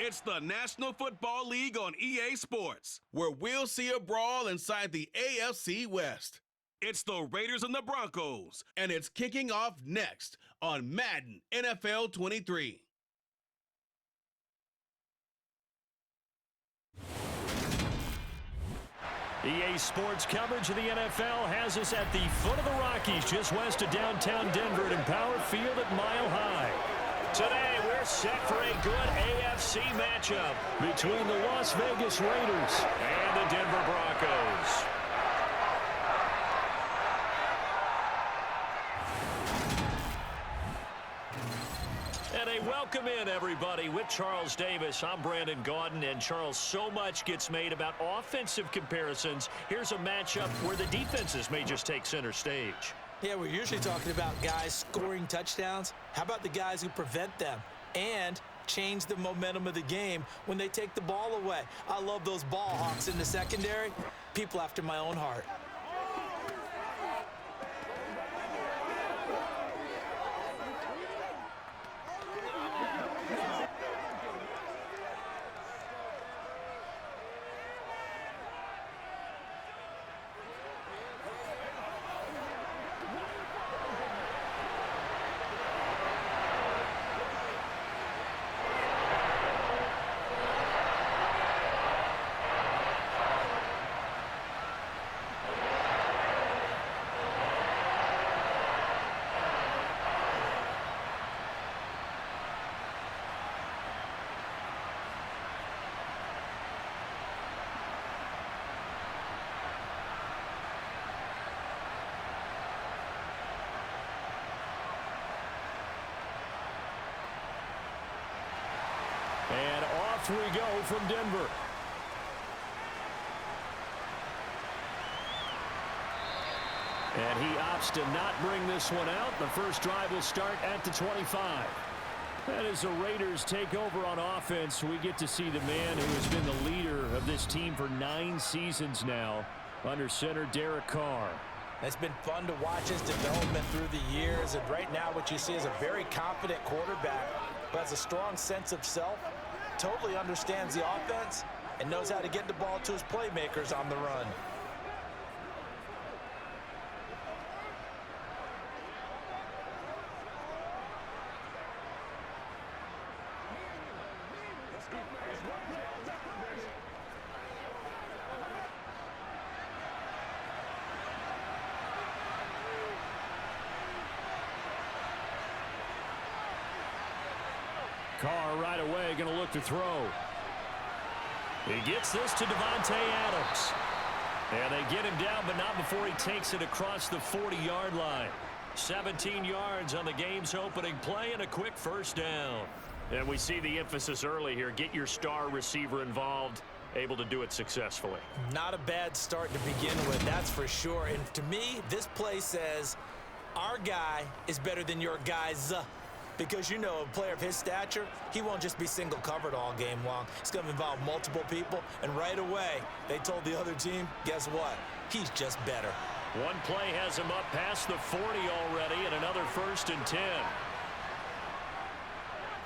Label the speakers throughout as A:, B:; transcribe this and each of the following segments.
A: It's the National Football League on EA Sports, where we'll see a brawl inside the AFC West. It's the Raiders and the Broncos, and it's kicking off next on Madden NFL 23.
B: EA Sports coverage of the NFL has us at the foot of the Rockies, just west of downtown Denver at Empower Field at Mile High. Today, we're set for a good AFC matchup between the Las Vegas Raiders and the Denver Broncos. And a welcome in, everybody, with Charles Davis. I'm Brandon Gaudin, and Charles, so much gets made about offensive comparisons. Here's a matchup where the defenses may just take center stage.
C: Yeah, we're usually talking about guys scoring touchdowns. How about the guys who prevent them and change the momentum of the game when they take the ball away? I love those ball hawks in the secondary. People after my own heart.
B: And off we go from Denver. And he opts to not bring this one out. The first drive will start at the 25. And as the Raiders take over on offense, we get to see the man who has been the leader of this team for 9 seasons now, under center Derek Carr.
C: It's been fun to watch his development through the years, and right now what you see is a very confident quarterback who has a strong sense of self, totally understands the offense, and knows how to get the ball to his playmakers on the run.
B: Carr right away going to look to throw. He gets this to Devontae Adams. And they get him down, but not before he takes it across the 40-yard line. 17 yards on the game's opening play and a quick first down. And we see the emphasis early here. Get your star receiver involved, able to do it successfully.
C: Not a bad start to begin with, that's for sure. And to me, this play says our guy is better than your guy's. Because, you know, a player of his stature, he won't just be single covered all game long. It's going to involve multiple people. And right away, they told the other team, guess what? He's just better.
B: One play has him up past the 40 already, and another 1st and 10.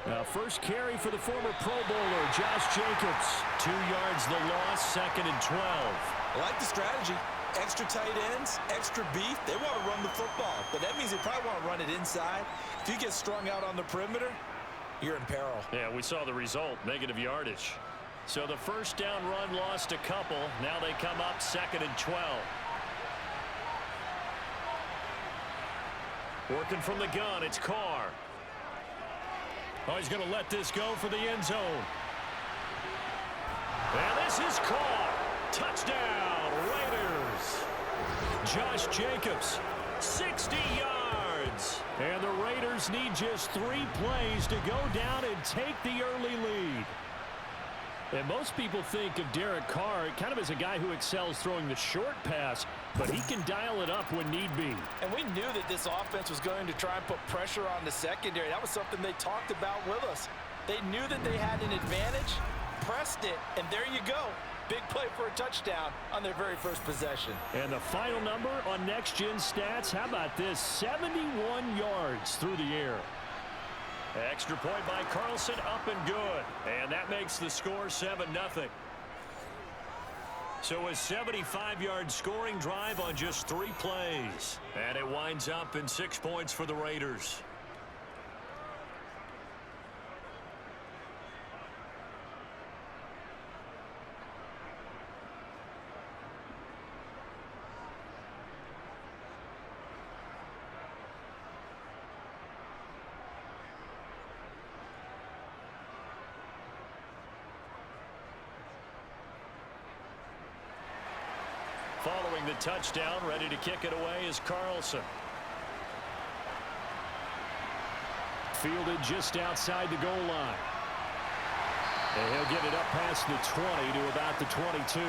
B: Now, first carry for the former Pro Bowler, Josh Jacobs. 2 yards the loss, 2nd and 12.
C: I like the strategy. Extra tight ends, extra beef. They want to run the football, but that means they probably want to run it inside. If you get strung out on the perimeter, you're in peril.
B: Yeah, we saw the result, negative yardage. So the first down run lost a couple. Now they come up 2nd and 12. Working from the gun, it's Carr. Oh, he's going to let this go for the end zone. And this is Carr. Touchdown, Raiders. Josh Jacobs, 60 yards. And the Raiders need just 3 plays to go down and take the early lead. And most people think of Derek Carr kind of as a guy who excels throwing the short pass, but he can dial it up when need be.
C: And we knew that this offense was going to try and put pressure on the secondary. That was something they talked about with us. They knew that they had an advantage, pressed it, and there you go. Big play for a touchdown on their very first possession.
B: And the final number on Next Gen Stats, how about this? 71 yards through the air. Extra point by Carlson, up and good. And that makes the score 7-0. So a 75-yard scoring drive on just 3 plays. And it winds up in 6 points for the Raiders. Following the touchdown, ready to kick it away is Carlson. Fielded just outside the goal line. And he'll get it up past the 20 to about the 22.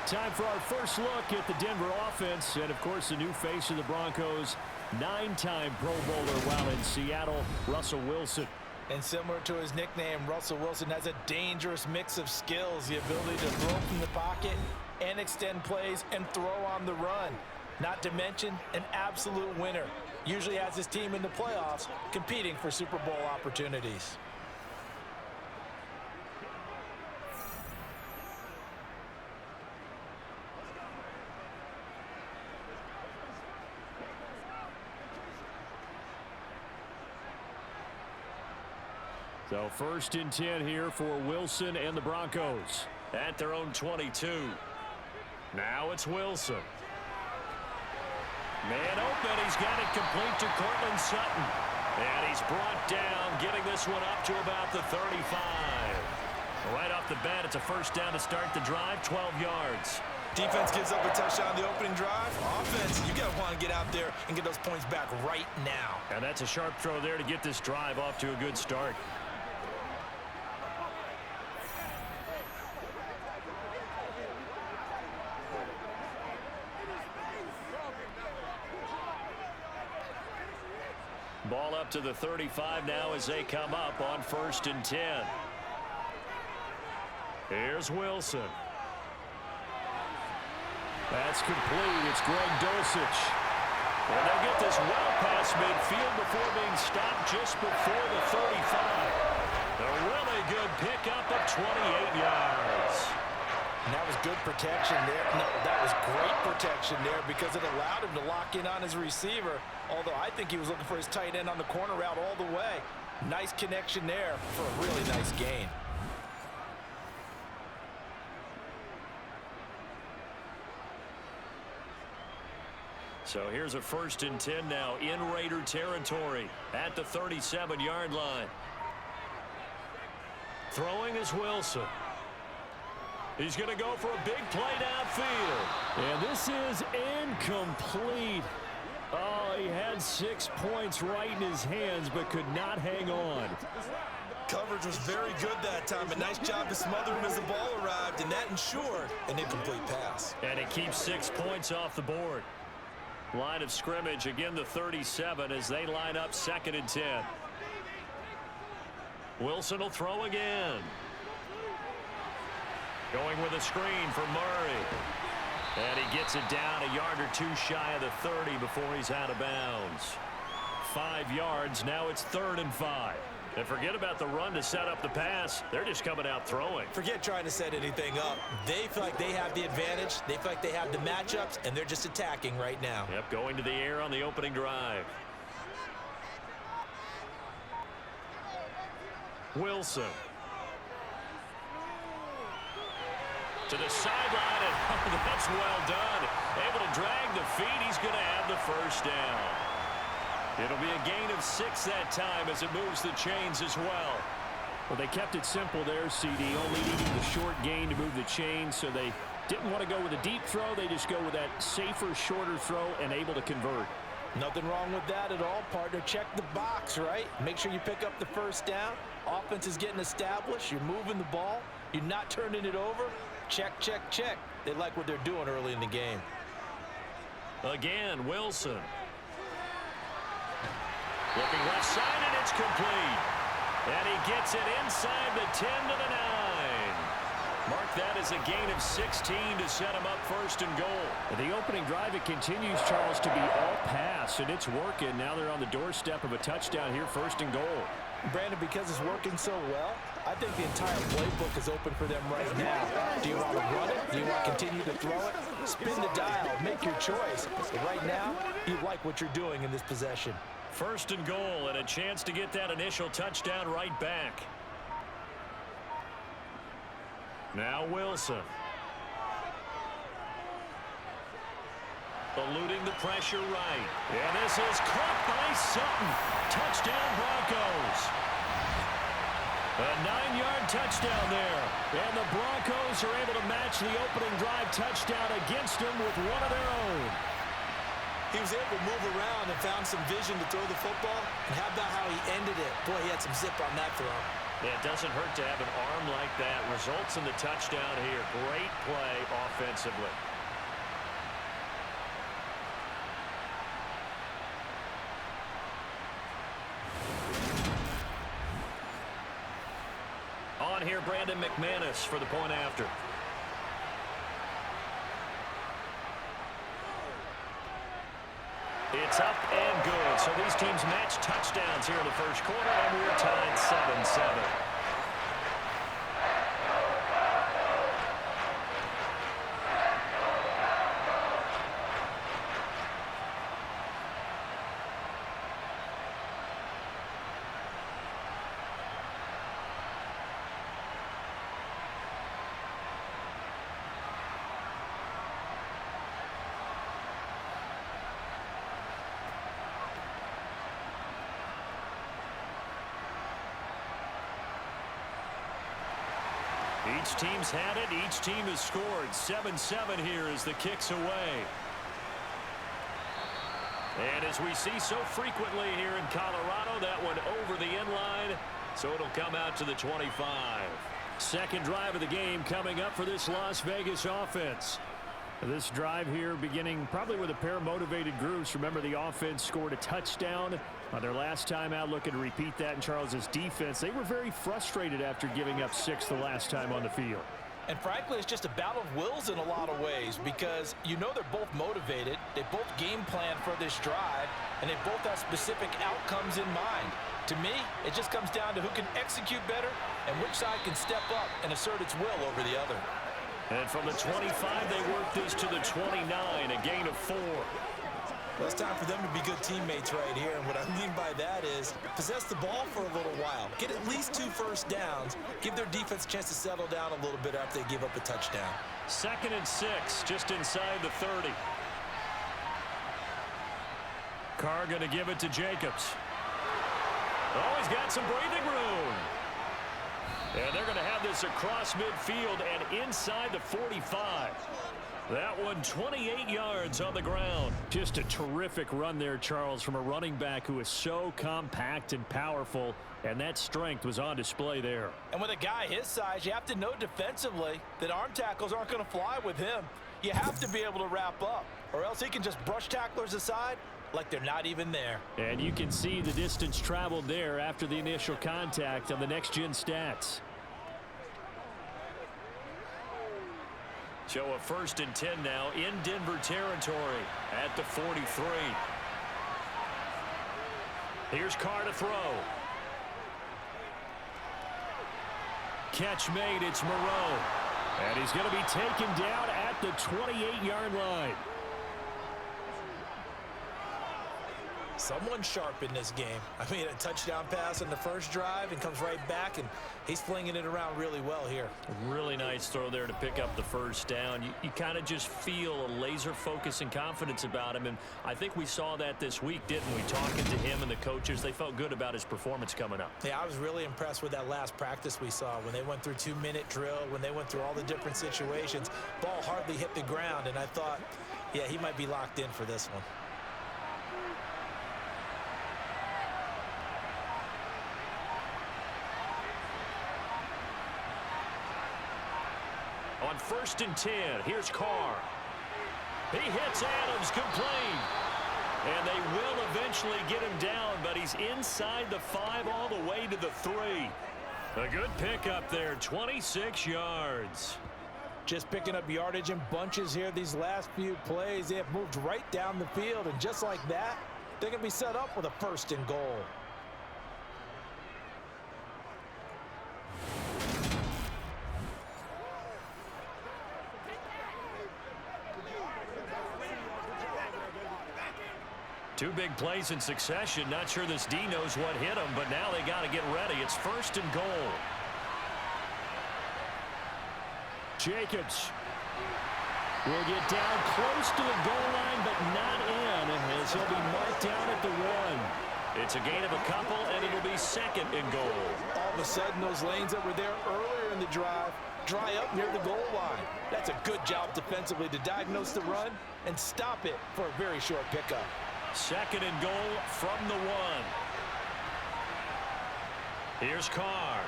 B: Time for our first look at the Denver offense. And, of course, the new face of the Broncos, 9-time Pro Bowler while in Seattle, Russell Wilson.
C: And similar to his nickname, Russell Wilson has a dangerous mix of skills, the ability to throw from the pocket and extend plays and throw on the run. Not to mention an absolute winner. Usually has his team in the playoffs competing for Super Bowl opportunities.
B: So 1st and 10 here for Wilson and the Broncos at their own 22. Now it's Wilson. Man open. He's got it complete to Cortland Sutton. And he's brought down, getting this one up to about the 35. Right off the bat, it's a first down to start the drive, 12 yards.
C: Defense gives up a touchdown the opening drive. Offense, you got to want to get out there and get those points back right now.
B: And that's a sharp throw there to get this drive off to a good start. Ball up to the 35 now as they come up on 1st and 10. Here's Wilson. That's complete. It's Greg Dulcich. And they'll get this well past midfield before being stopped just before the 35. A really good pickup of 28 yards.
C: And that was good protection there. No, that was great protection there because it allowed him to lock in on his receiver. Although I think he was looking for his tight end on the corner route all the way. Nice connection there for a really nice gain.
B: So here's a 1st and 10 now in Raider territory at the 37-yard line. Throwing is Wilson. He's going to go for a big play downfield. And this is incomplete. Oh, he had 6 points right in his hands but could not hang on.
C: Coverage was very good that time. A nice job to smother him as the ball arrived, and that ensured an incomplete pass.
B: And it keeps 6 points off the board. Line of scrimmage, again the 37 as they line up 2nd and 10. Wilson will throw again. Going with a screen for Murray. And he gets it down a yard or 2 shy of the 30 before he's out of bounds. 5 yards, now it's 3rd and 5. And forget about the run to set up the pass. They're just coming out throwing.
C: Forget trying to set anything up. They feel like they have the advantage. They feel like they have the matchups, and they're just attacking right now.
B: Yep, going to the air on the opening drive. Wilson. To the sideline, and that's well done. Able to drag the feet. He's going to have the first down. It'll be a gain of 6 that time as it moves the chains as well. Well, they kept it simple there, CD, only needing the short gain to move the chains, so they didn't want to go with a deep throw. They just go with that safer, shorter throw and able to convert.
C: Nothing wrong with that at all, partner. Check the box, right? Make sure you pick up the first down. Offense is getting established. You're moving the ball. You're not turning it over. Check, check, check. They like what they're doing early in the game.
B: Again, Wilson. Looking left side, and it's complete. And he gets it inside the 10 to the 9. Mark that as a gain of 16 to set him up 1st and goal. The opening drive, it continues, Charles, to be all pass, and it's working. Now they're on the doorstep of a touchdown here, 1st and goal.
C: Brandon, because it's working so well, I think the entire playbook is open for them right now. Do you want to run it? Do you want to continue to throw it? Spin the dial. Make your choice. But right now, you like what you're doing in this possession.
B: First and goal, and a chance to get that initial touchdown right back. Now Wilson. Eluding the pressure right. And this is caught by Sutton. Touchdown Broncos. A 9-yard touchdown there. And the Broncos are able to match the opening drive touchdown against them with one of their own.
C: He was able to move around and found some vision to throw the football. And how about how he ended it? Boy, he had some zip on that throw.
B: Yeah, it doesn't hurt to have an arm like that. Results in the touchdown here. Great play offensively. On here, Brandon McManus for the point after. It's up and good. So these teams match touchdowns here in the first quarter, and we're tied 7-7. Each team's had it. Each team has scored. 7-7 here as the kick's away. And as we see so frequently here in Colorado, that one over the end line, so it'll come out to the 25. Second drive of the game coming up for this Las Vegas offense. This drive here beginning probably with a pair of motivated groups. Remember, the offense scored a touchdown on their last time out. Looking to repeat that in Charles's defense. They were very frustrated after giving up 6 the last time on the field.
C: And frankly, it's just a battle of wills in a lot of ways because you know they're both motivated. They both game plan for this drive, and they both have specific outcomes in mind. To me, it just comes down to who can execute better and which side can step up and assert its will over the other.
B: And from the 25, they work this to the 29, a gain of 4.
C: Well, it's time for them to be good teammates right here, and what I mean by that is possess the ball for a little while, get at least 2 first downs, give their defense a chance to settle down a little bit after they give up a touchdown.
B: 2nd and 6, just inside the 30. Carr going to give it to Jacobs. Oh, he's got some breathing room. And they're going to have this across midfield and inside the 45. That one 28 yards on the ground. Just a terrific run there, Charles, from a running back who is so compact and powerful, and that strength was on display there.
C: And with a guy his size, you have to know defensively that arm tackles aren't going to fly with him. You have to be able to wrap up, or else he can just brush tacklers aside like they're not even there. And
B: you can see the distance traveled there after the initial contact on the next-gen stats. So a 1st and 10 now in Denver territory at the 43. Here's Carr to throw. Catch made, it's Moreau. And he's going to be taken down at the 28-yard line.
C: Someone sharp in this game. I mean, a touchdown pass on the first drive and comes right back, and he's flinging it around really well here.
B: Really nice throw there to pick up the first down. You kind of just feel a laser focus and confidence about him, and I think we saw that this week, didn't we? Talking to him and the coaches, they felt good about his performance coming up.
C: Yeah, I was really impressed with that last practice we saw when they went through 2-minute drill, when they went through all the different situations. Ball hardly hit the ground, and I thought, yeah, he might be locked in for this one.
B: On 1st and 10, here's Carr. He hits Adams complete. And they will eventually get him down, but he's inside the 5 all the way to the 3. A good pickup there, 26 yards.
C: Just picking up yardage in bunches here these last few plays. They have moved right down the field, and just like that, they're going to be set up with a 1st and goal.
B: Two big plays in succession. Not sure this D knows what hit him, but now they got to get ready. It's 1st and goal. Jacobs will get down close to the goal line, but not in, as he'll be marked down at the 1. It's a gain of a couple, and it'll be 2nd and goal.
C: All of a sudden, those lanes that were there earlier in the drive dry up near the goal line. That's a good job defensively to diagnose the run and stop it for a very short pickup.
B: 2nd and goal from the 1. Here's Carr.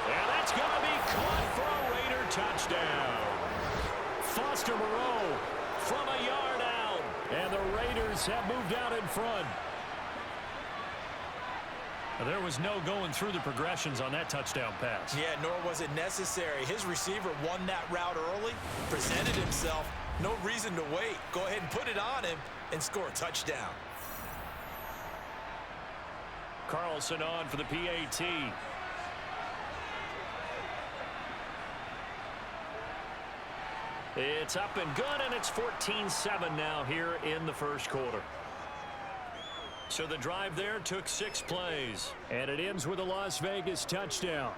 B: And that's going to be caught for a Raider touchdown. Foster Moreau from a yard out. And the Raiders have moved out in front. There was no going through the progressions on that touchdown pass.
C: Yeah, nor was it necessary. His receiver won that route early, presented himself. No reason to wait. Go ahead and put it on him and score a touchdown.
B: Carlson on for the PAT. It's up and good, and it's 14-7 now here in the first quarter. So the drive there took 6 plays, and it ends with a Las Vegas touchdown.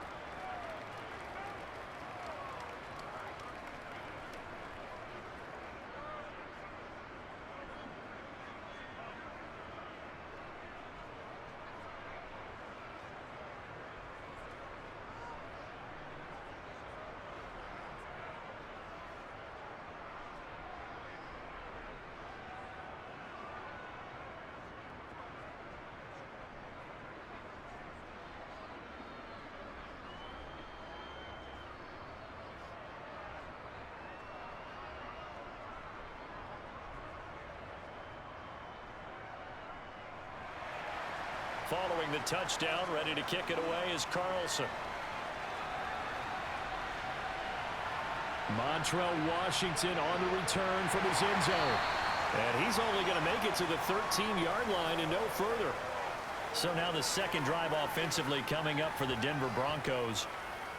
B: Following the touchdown, ready to kick it away is Carlson. Montrell Washington on the return from his end zone. And he's only going to make it to the 13-yard line and no further. So now the second drive offensively coming up for the Denver Broncos.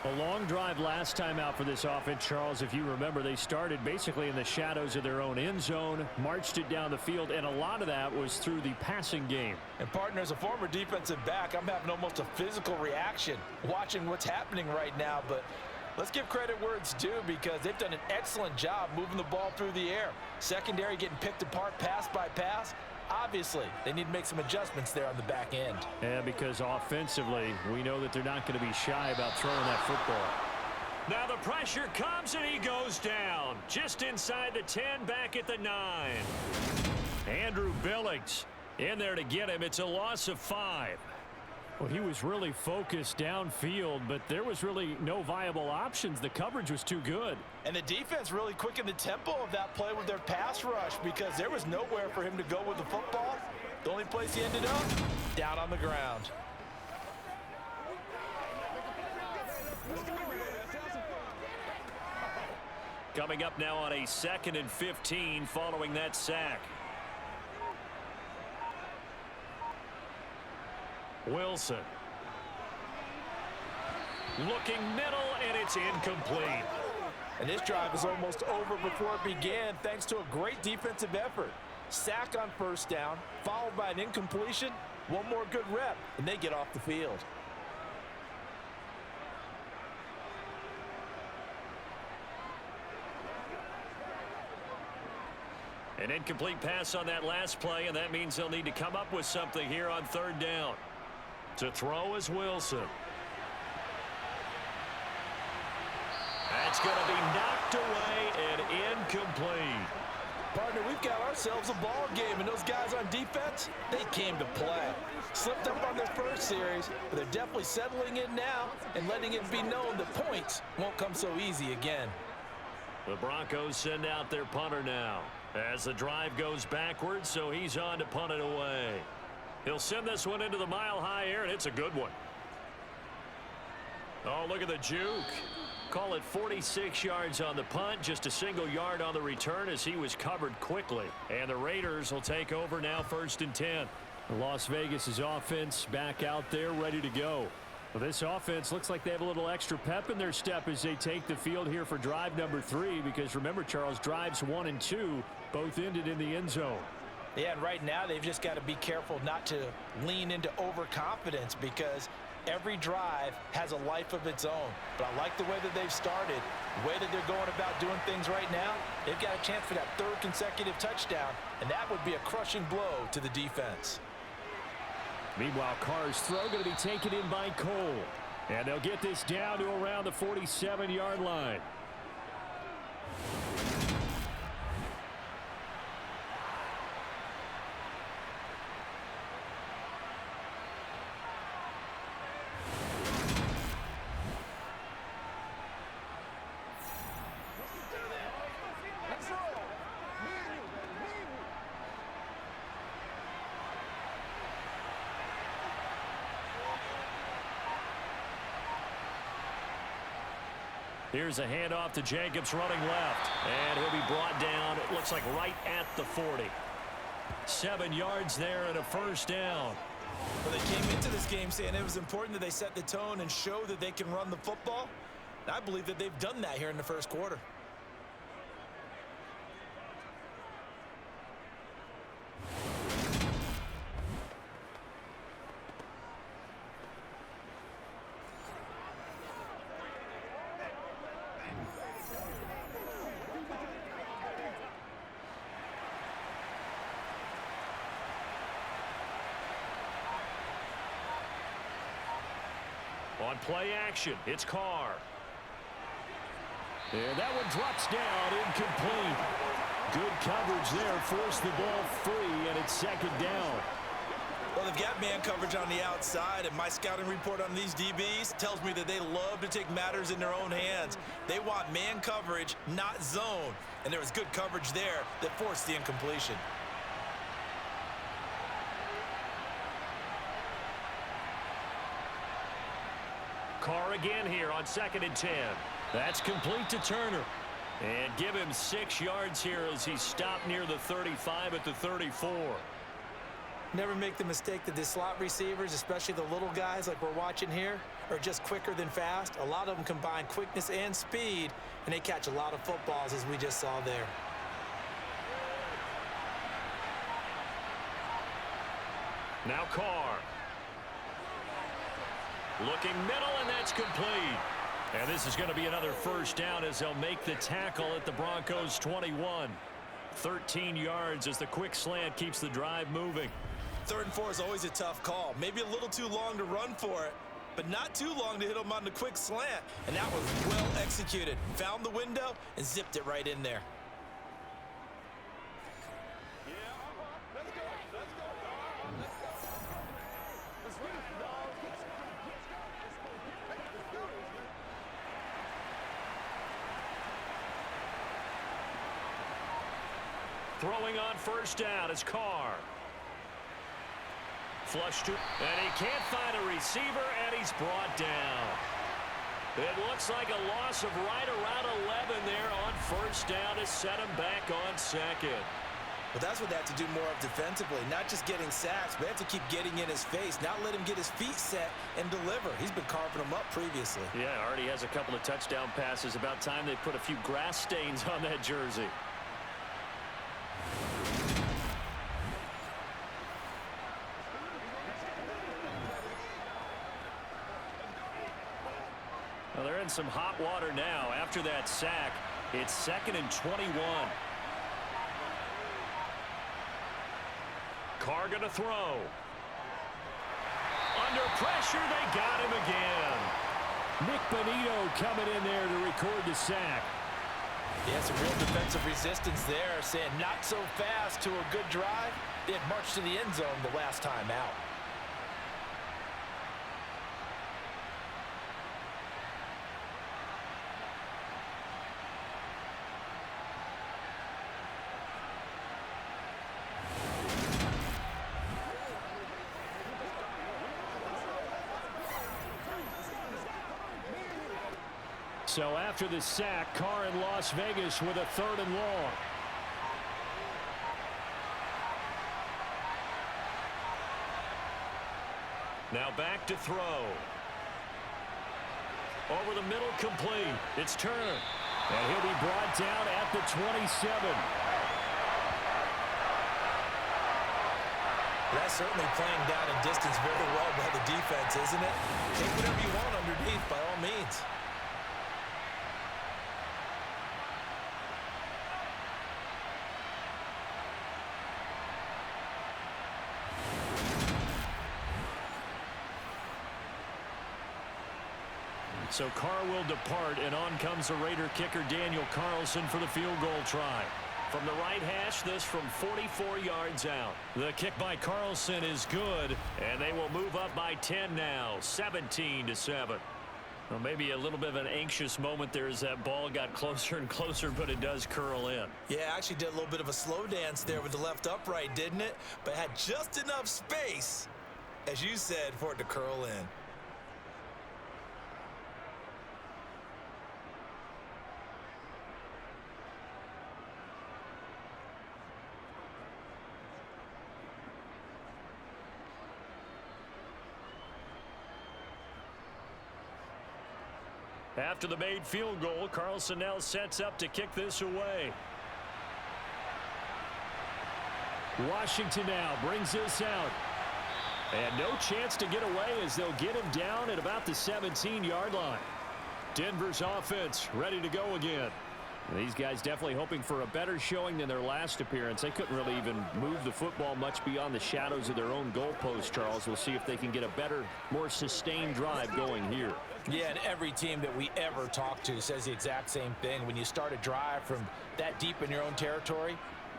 B: A long drive last time out for this offense, Charles. If you remember, they started basically in the shadows of their own end zone, marched it down the field, and a lot of that was through the passing game.
C: And, partner, as a former defensive back, I'm having almost a physical reaction watching what's happening right now. But let's give credit where it's due, because they've done an excellent job moving the ball through the air. Secondary getting picked apart pass by pass. Obviously, they need to make some adjustments there on the back end.
B: And because offensively, we know that they're not going to be shy about throwing that football. Now the pressure comes, and he goes down. Just inside the 10, back at the 9. Andrew Billings in there to get him. It's a loss of 5. Well, he was really focused downfield, but there was really no viable options. The coverage was too good.
C: And the defense really quickened the tempo of that play with their pass rush, because there was nowhere for him to go with the football. The only place he ended up, down on the ground.
B: Coming up now on a 2nd and 15 following that sack. Wilson. Looking middle, and it's incomplete.
C: And this drive is almost over before it began, thanks to a great defensive effort. Sack on first down, followed by an incompletion. One more good rep, and they get off the field.
B: An incomplete pass on that last play, and that means they'll need to come up with something here on 3rd down. To throw is Wilson. That's going to be knocked away and incomplete.
C: Partner, we've got ourselves a ball game, and those guys on defense, they came to play. Slipped up on their first series, but they're definitely settling in now and letting it be known that points won't come so easy again.
B: The Broncos send out their punter now as the drive goes backwards, so he's on to punt it away. He'll send this one into the mile-high air, and it's a good one. Oh, look at the juke. Call it 46 yards on the punt, just a single yard on the return as he was covered quickly. And the Raiders will take over now 1st and 10. Las Vegas' offense back out there ready to go. Well, this offense looks like they have a little extra pep in their step as they take the field here for drive number 3, because remember, Charles, drives 1 and 2 both ended in the end zone.
C: Yeah, and right now they've just got to be careful not to lean into overconfidence because every drive has a life of its own. But I like the way that they've started, the way that they're going about doing things right now. They've got a chance for that third consecutive touchdown, and that would be a crushing blow to the defense.
B: Meanwhile, Carr's throw going to be taken in by Cole. And they'll get this down to around the 47-yard line. Here's a handoff to Jacobs running left. And he'll be brought down, it looks like right at the 40. 7 yards there and a first down.
C: Well, they came into this game saying it was important that they set the tone and show that they can run the football. And I believe that they've done that here in the first quarter.
B: On play action, it's Carr. And that one drops down, incomplete. Good coverage there, forced the ball free, and it's second down.
C: Well, they've got man coverage on the outside, and my scouting report on these DBs tells me that they love to take matters in their own hands. They want man coverage, not zone. And there was good coverage there that forced the incompletion.
B: Carr again here on 2nd and 10. That's complete to Turner. And give him 6 yards here as he's stopped near the 35 at the 34.
C: Never make the mistake that the slot receivers, especially the little guys like we're watching here, are just quicker than fast. A lot of them combine quickness and speed, and they catch a lot of footballs, as we just saw there.
B: Now Carr. Looking middle, and that's complete. And this is going to be another first down as they'll make the tackle at the Broncos 21. 13 yards as the quick slant keeps the drive moving.
C: 3rd and 4 is always a tough call. Maybe a little too long to run for it, but not too long to hit them on the quick slant. And that was well executed. Found the window and zipped it right in there.
B: Throwing on first down is Carr. Flushed to, and he can't find a receiver, and he's brought down. It looks like a loss of right around 11 there on first down to set him back on 2nd.
C: But that's what they have to do more of defensively, not just getting sacks, but they have to keep getting in his face, not let him get his feet set and deliver. He's been carving them up previously.
B: Yeah, already has a couple of touchdown passes. About time they put a few grass stains on that jersey. Well, they're in some hot water now. After that sack, it's 2nd and 21. Carr going to throw. Under pressure, they got him again. Nick Bonito coming in there to record the sack.
C: Yeah, some real defensive resistance there, saying not so fast to a good drive. They had marched to the end zone the last time out.
B: So after the sack, Carr in Las Vegas with a 3rd and long. Now back to throw. Over the middle, complete. It's Turner. And he'll be brought down at the 27.
C: That's certainly playing down in distance very well by the defense, isn't it? Take whatever you want underneath, by all means.
B: So Carr will depart, and on comes the Raider kicker Daniel Carlson for the field goal try. From the right hash, this from 44 yards out. The kick by Carlson is good, and they will move up by 10 now, 17-7. Well, maybe a little bit of an anxious moment there as that ball got closer and closer, but it does curl in.
C: Yeah, actually did a little bit of a slow dance there with the left upright, didn't it? But had just enough space, as you said, for it to curl in.
B: After the made field goal, Carlson now sets up to kick this away. Washington now brings this out. And no chance to get away as they'll get him down at about the 17-yard line. Denver's offense ready to go again. These guys definitely hoping for a better showing than their last appearance. They couldn't really even move the football much beyond the shadows of their own goalpost, Charles. We'll see if they can get a better, more sustained drive going here.
C: Yeah, and every team that we ever talk to says the exact same thing. When you start a drive from that deep in your own territory,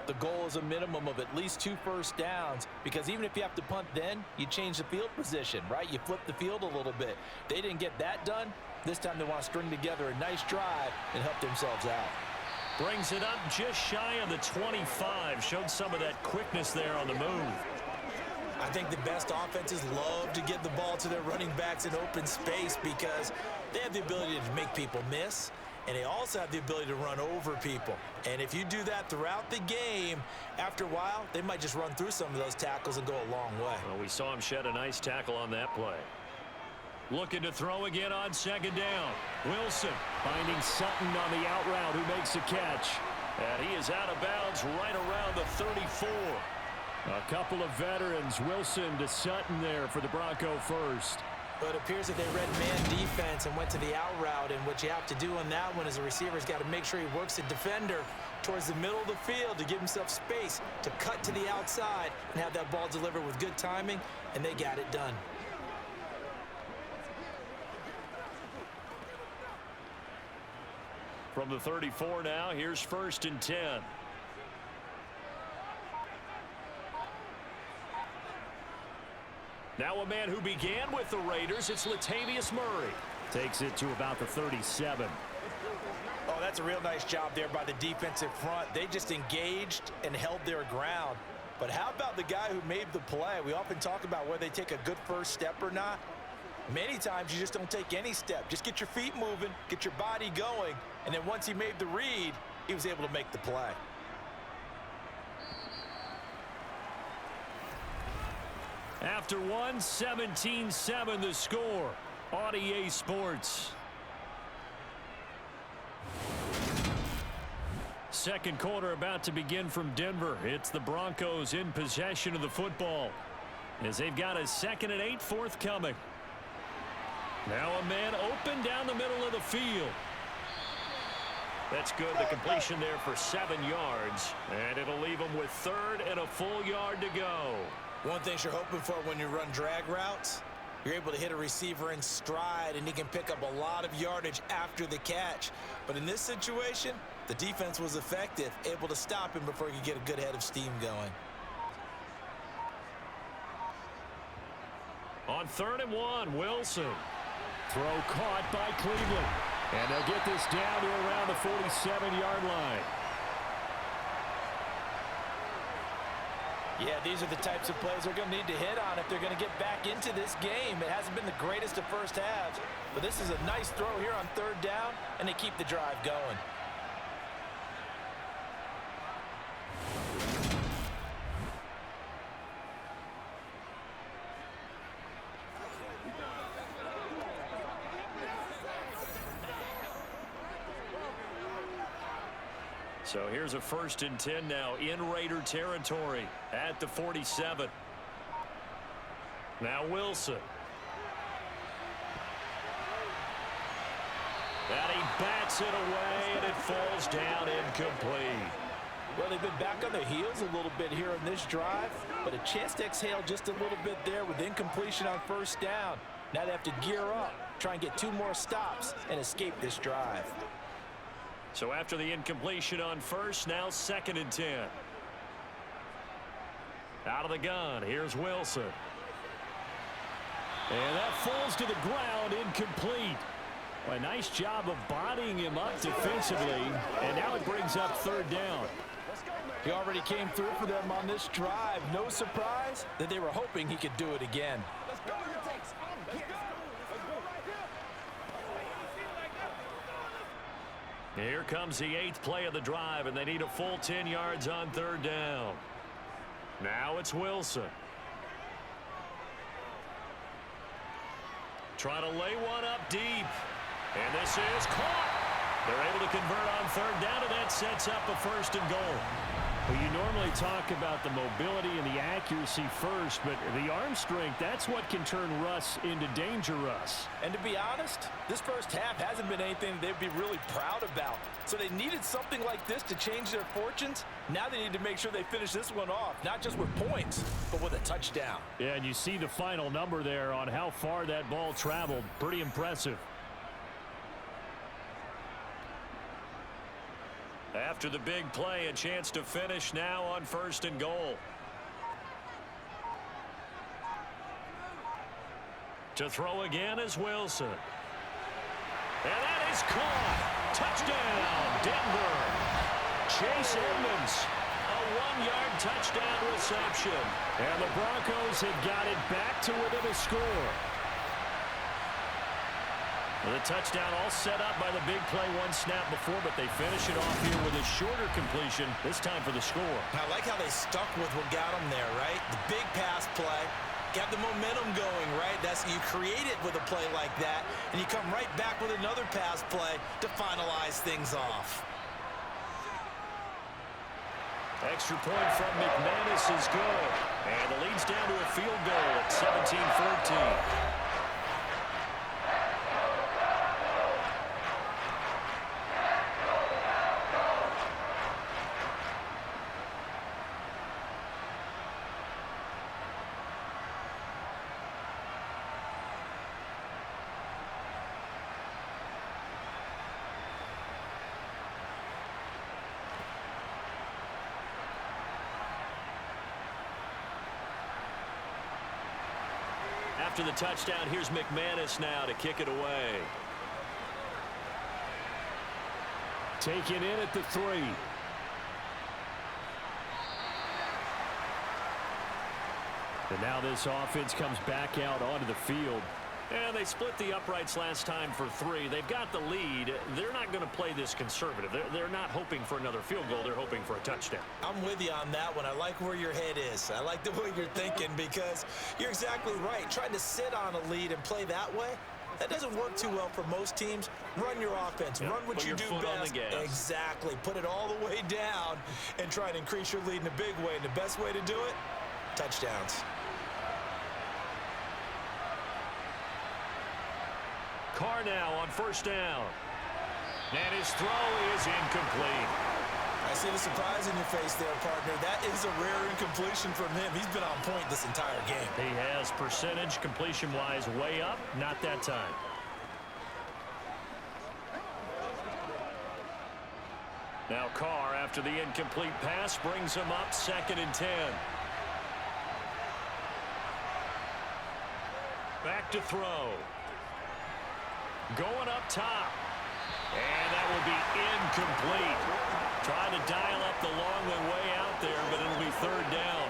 C: the goal is a minimum of at least 2 first downs, because even if you have to punt then, you change the field position, right? You flip the field a little bit. They didn't get that done. This time they want to string together a nice drive and help themselves out.
B: Brings it up just shy of the 25. Showed some of that quickness there on the move.
C: I think the best offenses love to get the ball to their running backs in open space because they have the ability to make people miss, and they also have the ability to run over people. And if you do that throughout the game, after a while, they might just run through some of those tackles and go a long way.
B: Well, we saw him shed a nice tackle on that play. Looking to throw again on second down. Wilson finding Sutton on the out route, who makes the catch. And he is out of bounds right around the 34. A couple of veterans, Wilson to Sutton there for the Bronco first.
C: But it appears that they read man defense and went to the out route, and what you have to do on that one is the receiver's got to make sure he works the defender towards the middle of the field to give himself space to cut to the outside and have that ball delivered with good timing, and they got it done.
B: From the 34 now, here's 1st and 10. Now a man who began with the Raiders, it's Latavius Murray. Takes it to about the 37.
C: Oh, that's a real nice job there by the defensive front. They just engaged and held their ground. But how about the guy who made the play? We often talk about whether they take a good first step or not. Many times you just don't take any step. Just get your feet moving, get your body going, and then once he made the read, he was able to make the play.
B: After one, 17-7 the score on EA Sports. Second quarter about to begin from Denver. It's the Broncos in possession of the football as they've got a 2nd and 8 forthcoming. Now a man open down the middle of the field. That's good. The completion there for 7 yards, and it'll leave them with 3rd and a full yard to go.
C: One thing you're hoping for when you run drag routes, you're able to hit a receiver in stride, and he can pick up a lot of yardage after the catch. But in this situation, the defense was effective, able to stop him before he could get a good head of steam going.
B: On 3rd and 1, Wilson. Throw caught by Cleveland. And they'll get this down to around the 47-yard line.
C: Yeah, these are the types of plays they're going to need to hit on if they're going to get back into this game. It hasn't been the greatest of first halves, but this is a nice throw here on 3rd down, and they keep the drive going.
B: So here's a 1st and 10 now in Raider territory at the 47. Now Wilson. And he bats it away, and it falls down incomplete.
C: Well, they've been back on their heels a little bit here in this drive, but a chance to exhale just a little bit there with incompletion on first down. Now they have to gear up, try and get 2 more stops, and escape this drive.
B: So after the incompletion on first, now 2nd and 10. Out of the gun, here's Wilson. And that falls to the ground, incomplete. Well, a nice job of bodying him up defensively, and now it brings up 3rd down.
C: He already came through for them on this drive. No surprise that they were hoping he could do it again.
B: Here comes the 8th play of the drive, and they need a full 10 yards on 3rd down. Now it's Wilson. Trying to lay one up deep. And this is caught. They're able to convert on 3rd down, and that sets up a 1st and goal.
D: Well, you normally talk about the mobility and the accuracy first, but the arm strength, that's what can turn Russ into danger Russ.
C: And to be honest, this first half hasn't been anything they'd be really proud about. So they needed something like this to change their fortunes. Now they need to make sure they finish this one off, not just with points, but with a touchdown.
D: Yeah, and you see the final number there on how far that ball traveled. Pretty impressive.
B: After the big play, a chance to finish now on 1st and goal. To throw again is Wilson. And that is caught. Touchdown, Denver. Chase Edmonds, a 1-yard touchdown reception.
D: And the Broncos have got it back to within a score.
B: Well, the touchdown all set up by the big play 1 snap before, but they finish it off here with a shorter completion, this time for the score.
C: I like how they stuck with what got them there, right? The big pass play, got the momentum going, right? You create it with a play like that, and you come right back with another pass play to finalize things off.
B: Extra point from McManus is good. And the lead's down to a field goal at 17-14. After the touchdown, here's McManus now to kick it away.
D: Taken in at the 3. And now this offense comes back out onto the field.
B: And they split the uprights last time for 3. They've got the lead. They're not going to play this conservative. They're not hoping for another field goal. They're hoping for a touchdown.
C: I'm with you on that one. I like where your head is. I like the way you're thinking because you're exactly right. Trying to sit on a lead and play that way, that doesn't work too well for most teams. Run your offense. Run what you do best. Exactly. Put it all the way down and try and increase your lead in a big way. And the best way to do it, touchdowns.
B: Carr now on 1st down. And his throw is incomplete.
C: I see the surprise in your face there, partner. That is a rare incompletion from him. He's been on point this entire game.
B: He has percentage completion-wise way up. Not that time. Now Carr, after the incomplete pass, brings him up 2nd and 10. Back to throw. Going up top. And that will be incomplete. Trying to dial up the long way out there, but it'll be 3rd down.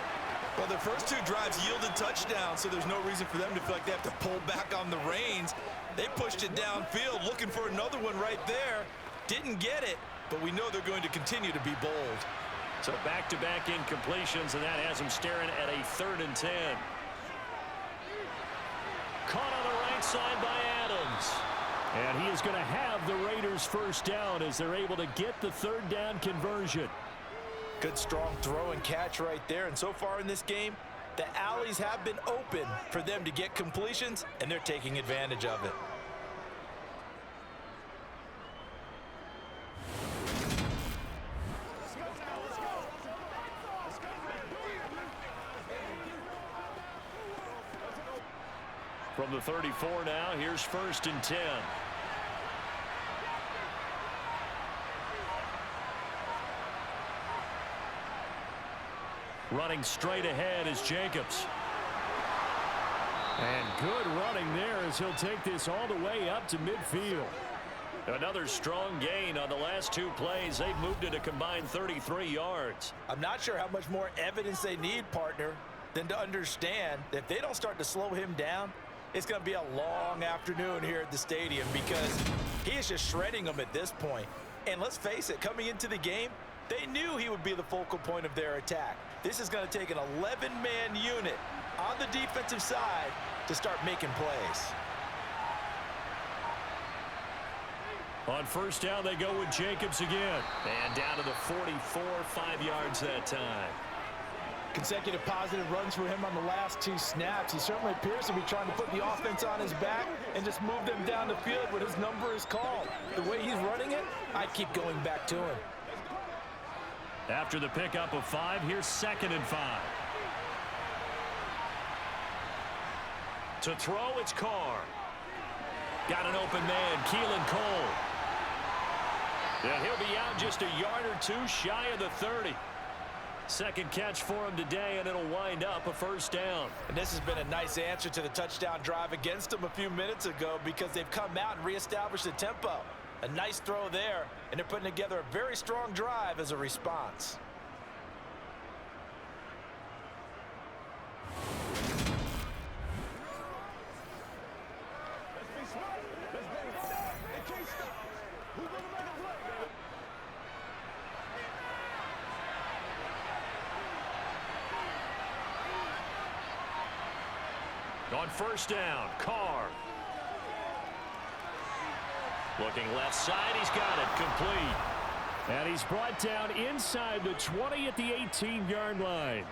C: Well, their first 2 drives yielded touchdowns, so there's no reason for them to feel like they have to pull back on the reins. They pushed it downfield, looking for another one right there. Didn't get it, but we know they're going to continue to be bold.
B: So back-to-back incompletions, and that has them staring at a 3rd and 10. Caught on the right side by Adams.
D: And he is going to have the Raiders' 1st down as they're able to get the 3rd down conversion.
C: Good strong throw and catch right there. And so far in this game, The alleys have been open for them to get completions, and they're taking advantage of it.
B: From the 34 now, here's 1st and 10. Running straight ahead is Jacobs.
D: And good running there as he'll take this all the way up to midfield.
B: Another strong gain on the last 2 plays. They've moved it a combined 33 yards.
C: I'm not sure how much more evidence they need, partner, than to understand that if they don't start to slow him down, it's going to be a long afternoon here at the stadium because he is just shredding them at this point. And let's face it, coming into the game, they knew he would be the focal point of their attack. This is going to take an 11-man unit on the defensive side to start making plays.
B: On 1st down, they go with Jacobs again. And down to the 44, 5 yards that time.
C: Consecutive positive runs for him on the last 2 snaps. He certainly appears to be trying to put the offense on his back and just move them down the field when his number is called. The way he's running it, I'd keep going back to him.
B: After the pickup of 5, here's 2nd and 5. To throw, it's Carr. Got an open man, Keelan Cole. And he'll be out just a yard or 2 shy of the 30. Second catch for him today, and it'll wind up a 1st down.
C: And this has been a nice answer to the touchdown drive against them a few minutes ago because they've come out and reestablished the tempo. A nice throw there, and they're putting together a very strong drive as a response.
B: On 1st down, Carr. Looking left side, he's got it, complete.
D: And he's brought down inside the 20 at the 18-yard line.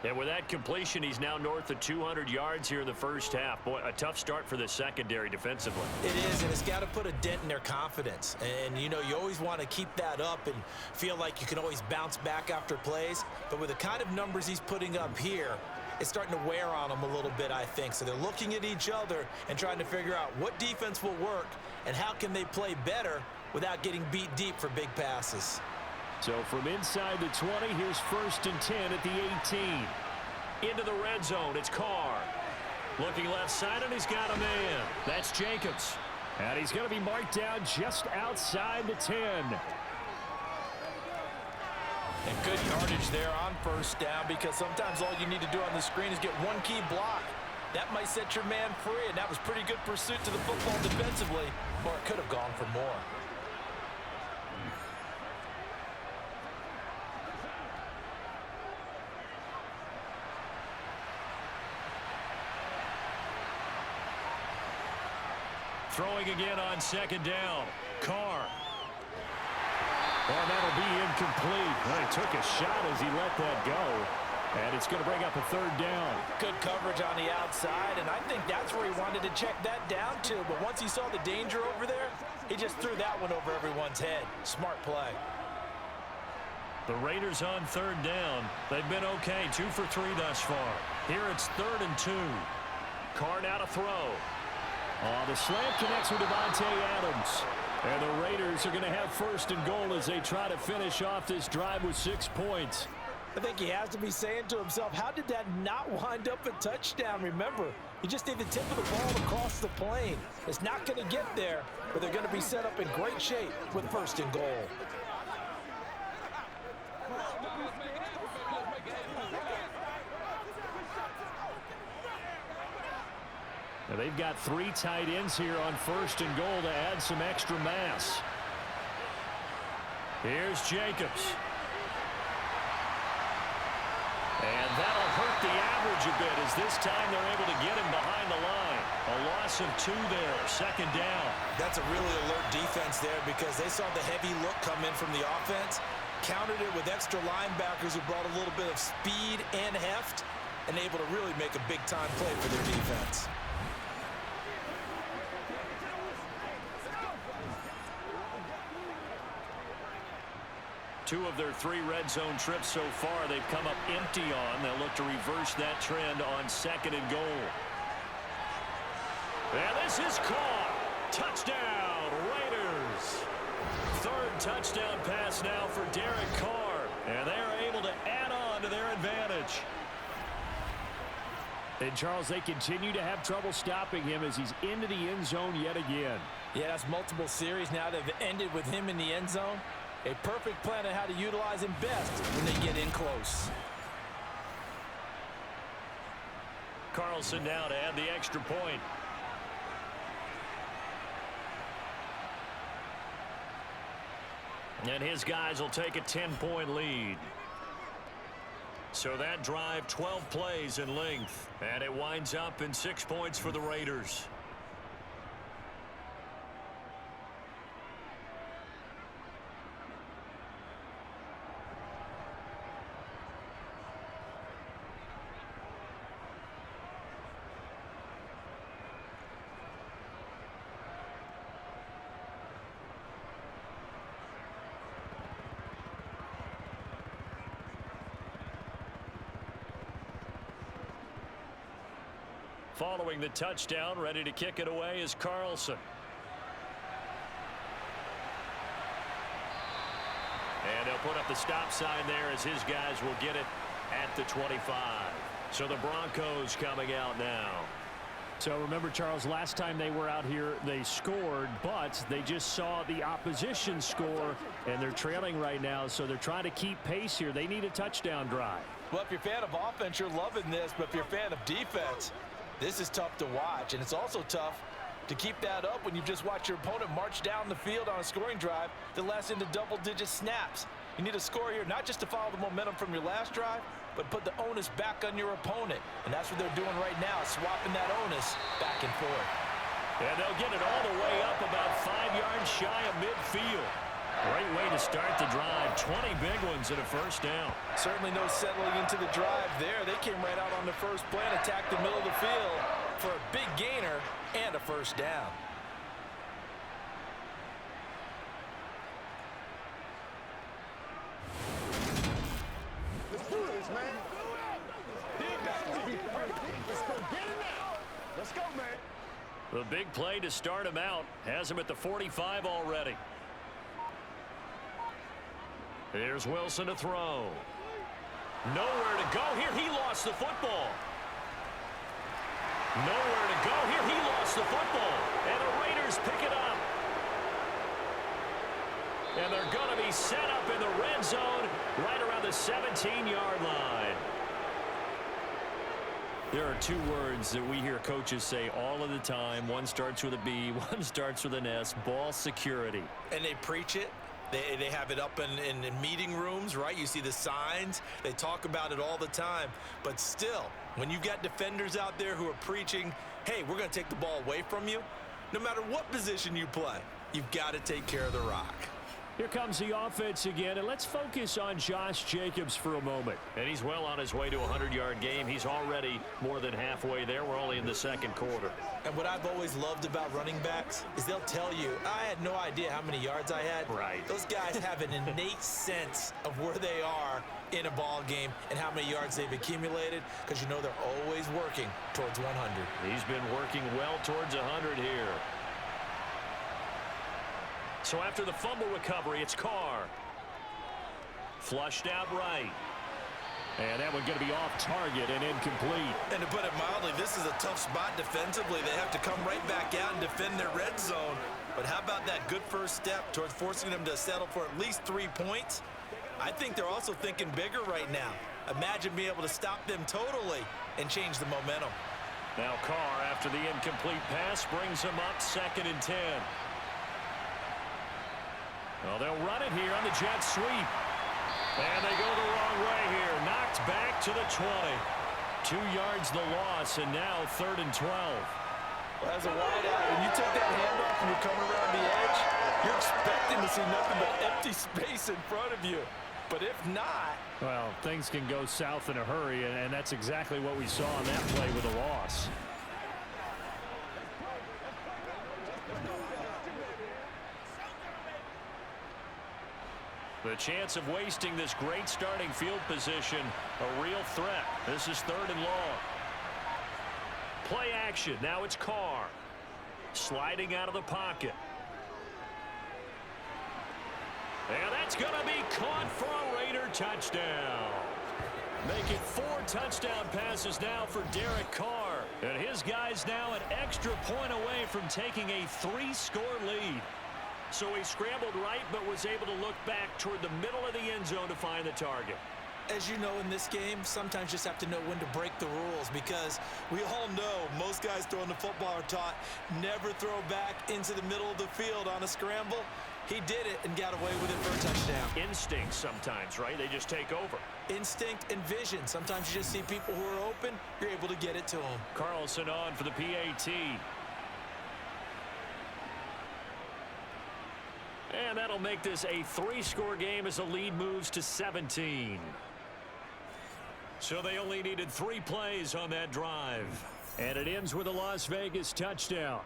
B: And with that completion, he's now north of 200 yards here in the 1st half. Boy, a tough start for the secondary defensively.
C: It is, and it's got to put a dent in their confidence. And, you know, you always want to keep that up and feel like you can always bounce back after plays. But with the kind of numbers he's putting up here, it's starting to wear on them a little bit, I think. So they're looking at each other and trying to figure out what defense will work and how can they play better without getting beat deep for big passes.
D: So from inside the 20, here's 1st and 10 at the 18.
B: Into the red zone, it's Carr. Looking left side, and he's got a man. That's Jacobs.
D: And he's going to be marked down just outside the 10.
C: And good yardage there on 1st down because sometimes all you need to do on the screen is get one key block. That might set your man free, and that was pretty good pursuit to the football defensively, or it could have gone for more.
B: Throwing again on 2nd down. Carr.
D: Well, that'll be incomplete. Well, he took a shot as he let that go. And it's going to bring up a 3rd down.
C: Good coverage on the outside, and I think that's where he wanted to check that down to. But once he saw the danger over there, he just threw that one over everyone's head. Smart play.
B: The Raiders on 3rd down. They've been okay, 2 for 3 thus far. Here it's 3rd and 2. Carr now to throw.
D: The slant connects with Devontae Adams. And the Raiders are going to have 1st and goal as they try to finish off this drive with 6 points.
C: I think he has to be saying to himself, how did that not wind up a touchdown? Remember, you just need the tip of the ball across the plane. It's not going to get there, but they're going to be set up in great shape with 1st and goal.
D: Now they've got 3 tight ends here on 1st and goal to add some extra mass.
B: Here's Jacobs. And that'll hurt the average a bit as this time they're able to get him behind the line. A loss of 2 there, 2nd down.
C: That's a really alert defense there because they saw the heavy look come in from the offense, countered it with extra linebackers who brought a little bit of speed and heft, and able to really make a big-time play for their defense.
B: Two of their 3 red zone trips so far they've come up empty on. They'll look to reverse that trend on 2nd and goal. And this is caught. Touchdown, Raiders. 3rd touchdown pass now for Derek Carr. And they're able to add on to their advantage.
D: And, Charles, they continue to have trouble stopping him as he's into the end zone yet again.
C: Yeah, that's multiple series now that have ended with him in the end zone. A perfect plan on how to utilize him best when they get in close.
B: Carlson now to add the extra point. And his guys will take a 10-point lead. So that drive, 12 plays in length. And it winds up in 6 points for the Raiders. Following the touchdown, ready to kick it away is Carlson. And they'll put up the stop sign there as his guys will get it at the 25. So the Broncos coming out now.
D: So remember, Charles, last time they were out here, they scored, but they just saw the opposition score, and they're trailing right now, so they're trying to keep pace here. They need a touchdown drive.
C: Well, if you're a fan of offense, you're loving this, but if you're a fan of defense, this is tough to watch, and it's also tough to keep that up when you just watch your opponent march down the field on a scoring drive that lasts into double-digit snaps. You need a score here, not just to follow the momentum from your last drive, but put the onus back on your opponent. And that's what they're doing right now, swapping that onus back and forth.
B: And they'll get it all the way up about 5 yards shy of midfield. Great way to start the drive. 20 big ones and a first down.
C: Certainly no settling into the drive there. They came right out on the first play and attacked the middle of the field for a big gainer and a first down.
E: Let's do this, man. Let's go get it now. Let's go, man.
B: The big play to start him out has him at the 45 already. Here's Wilson to throw. Nowhere to go here. He lost the football. Nowhere to go here. He lost the football. And the Raiders pick it up. And they're going to be set up in the red zone right around the 17-yard line. There are 2 words that we hear coaches say all of the time. One starts with a B, one starts with an S. Ball security.
C: And they preach it. They have it up in meeting rooms, right? You see the signs. They talk about it all the time. But still, when you've got defenders out there who are preaching, hey, we're going to take the ball away from you, no matter what position you play, you've got to take care of the rock.
D: Here comes the offense again, and let's focus on Josh Jacobs for a moment.
B: And he's well on his way to a 100-yard game. He's already more than halfway there. We're only in the second quarter.
C: And what I've always loved about running backs is they'll tell you, I had no idea how many yards I had.
B: Right.
C: Those guys have an innate sense of where they are in a ball game and how many yards they've accumulated, because you know they're always working towards 100.
B: He's been working well towards 100 here. So after the fumble recovery, it's Carr. Flushed out right.
D: And that one going to be off target and incomplete.
C: And to put it mildly, this is a tough spot defensively. They have to come right back out and defend their red zone. But how about that good first step towards forcing them to settle for at least 3 points? I think they're also thinking bigger right now. Imagine being able to stop them totally and change the momentum.
B: Now Carr, after the incomplete pass, brings him up 2nd and 10. Well, they'll run it here on the jet sweep. And they go the wrong way here. Knocked back to the 20. 2 yards the loss, and now 3rd and 12.
C: Well, as a wide out, when you take that handoff and you're coming around the edge, you're expecting to see nothing but empty space in front of you. But if not,
D: well, things can go south in a hurry, and that's exactly what we saw on that play with a loss. The chance of wasting this great starting field position, a real threat. This is 3rd and long. Play action. Now it's Carr. Sliding out of the pocket. And that's going to be caught for a Raider touchdown. Make it 4 touchdown passes now for Derek Carr. And his guys now an extra point away from taking a 3-score lead. So he scrambled right, but was able to look back toward the middle of the end zone to find the target.
C: As you know, in this game, sometimes you just have to know when to break the rules, because we all know most guys throwing the football are taught never throw back into the middle of the field on a scramble. He did it and got away with it for a touchdown.
D: Instinct sometimes, right? They just take over.
C: Instinct and vision. Sometimes you just see people who are open, you're able to get it to them.
D: Carlson on for the PAT. And that'll make this a 3-score game as the lead moves to 17. So they only needed 3 plays on that drive. And it ends with a Las Vegas touchdown.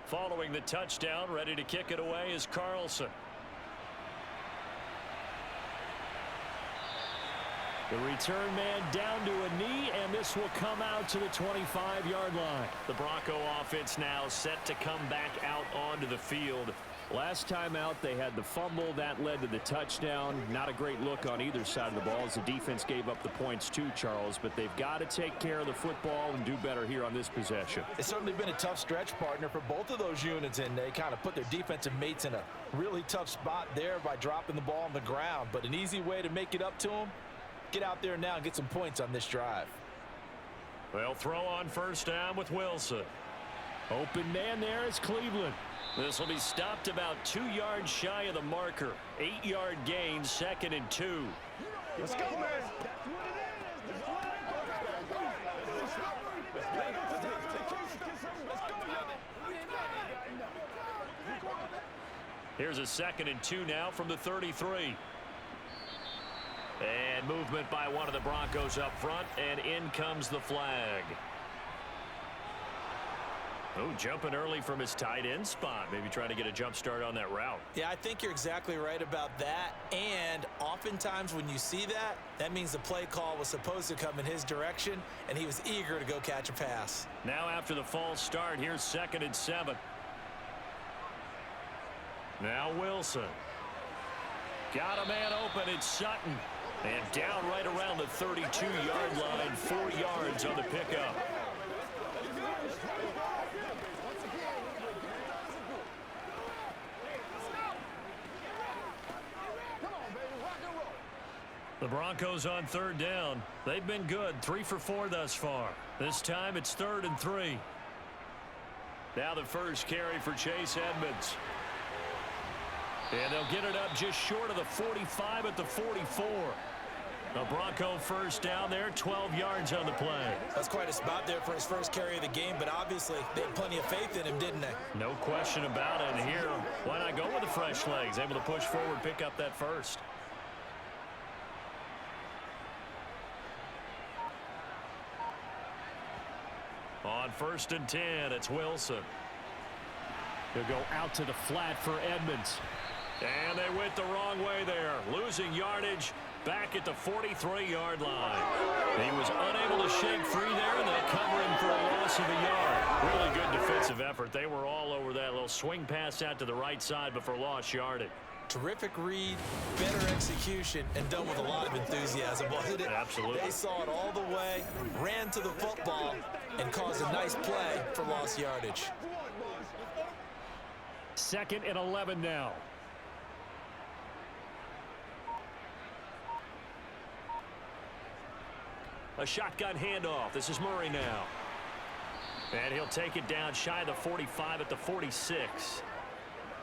D: Following the touchdown, ready to kick it away is Carlson. The return man down to a knee, and this will come out to the 25-yard line. The Bronco offense now set to come back out onto the field. Last time out, they had the fumble. That led to the touchdown. Not a great look on either side of the ball as the defense gave up the points too, Charles. But they've got to take care of the football and do better here on this possession.
C: It's certainly been a tough stretch, partner, for both of those units, and they kind of put their defensive mates in a really tough spot there by dropping the ball on the ground. But an easy way to make it up to them, get out there now and get some points on this drive.
D: They'll throw on first down with Wilson. Open man there is Cleveland. This will be stopped about 2 yards shy of the marker. 8-yard gain, 2nd and 2.
E: Let's go, man.
D: Here's a 2nd and 2 now from the 33. And movement by one of the Broncos up front, and in comes the flag. Oh, jumping early from his tight end spot. Maybe trying to get a jump start on that route.
C: Yeah, I think you're exactly right about that. And oftentimes when you see that, that means the play call was supposed to come in his direction, and he was eager to go catch a pass.
D: Now after the false start, here's 2nd and 7. Now Wilson. Got a man open. It's Sutton. And down right around the 32-yard line. 4 yards on the pickup. The Broncos on 3rd down. They've been good, 3 for 4 thus far. This time it's 3rd and 3. Now the first carry for Chase Edmonds. And they'll get it up just short of the 45 at the 44. The Bronco first down there, 12 yards on the play.
C: That's quite a spot there for his first carry of the game, but obviously they had plenty of faith in him, didn't they?
D: No question about it. And here, why not go with the fresh legs? Able to push forward, pick up that first. On 1st and 10, it's Wilson. He'll go out to the flat for Edmonds. And they went the wrong way there. Losing yardage back at the 43-yard line. He was unable to shake free there, and they'll cover him for a loss of a yard. Really good defensive effort. They were all over that little swing pass out to the right side, but for lost yardage.
C: Terrific read, better execution, and done with a lot of enthusiasm, wasn't it?
D: Absolutely.
C: They saw it all the way, ran to the football, and caused a nice play for lost yardage.
D: 2nd and 11 now.
B: A shotgun handoff. This is Murray now. And he'll take it down shy of the 45 at the 46.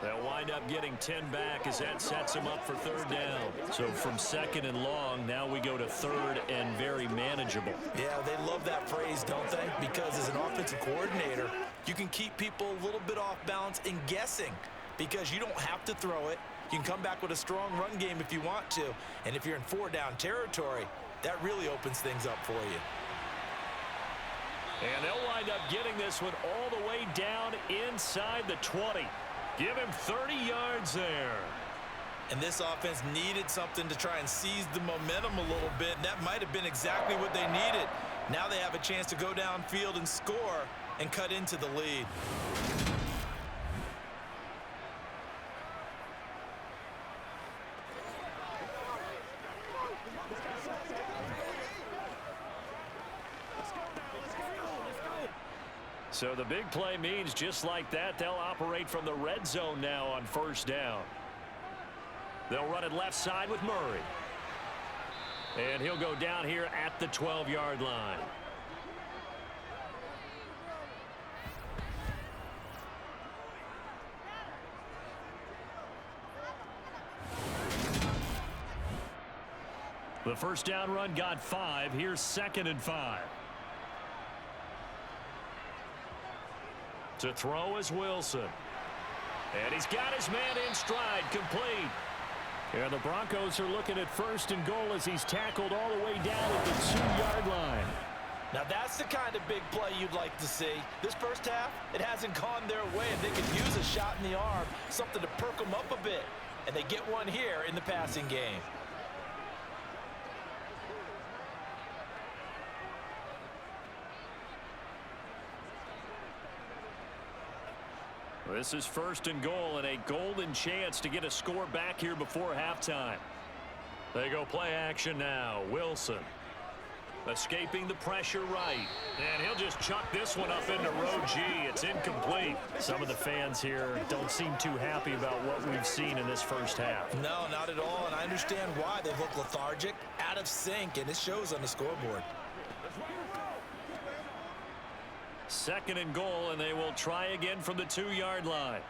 B: They'll wind up getting 10 back as that sets him up for third down. So from second and long, now we go to third and very manageable.
C: Yeah, they love that phrase, don't they? Because as an offensive coordinator, you can keep people a little bit off balance and guessing because you don't have to throw it. You can come back with a strong run game if you want to. And if you're in four-down territory, that really opens things up for you.
B: And they'll wind up getting this one all the way down inside the 20. Give him 30 yards there.
C: And this offense needed something to try and seize the momentum a little bit. And that might have been exactly what they needed. Now they have a chance to go downfield and score and cut into the lead.
B: So the big play means just like that, they'll operate from the red zone now on first down. They'll run it left side with Murray. And he'll go down here at the 12-yard line. The first down run got 5. Here's 2nd and 5. To throw is Wilson. And he's got his man in stride, complete.
D: And the Broncos are looking at 1st and goal as he's tackled all the way down at the 2-yard line.
C: Now that's the kind of big play you'd like to see. This first half, it hasn't gone their way, and they could use a shot in the arm, something to perk them up a bit. And they get one here in the passing game.
B: This is 1st and goal and a golden chance to get a score back here before halftime. They go play action now. Wilson escaping the pressure right. And he'll just chuck this one up into row G. It's incomplete.
D: Some of the fans here don't seem too happy about what we've seen in this first half.
C: No, not at all, and I understand why. They look lethargic, out of sync, and it shows on the scoreboard.
B: 2nd and goal, and they will try again from the 2-yard line.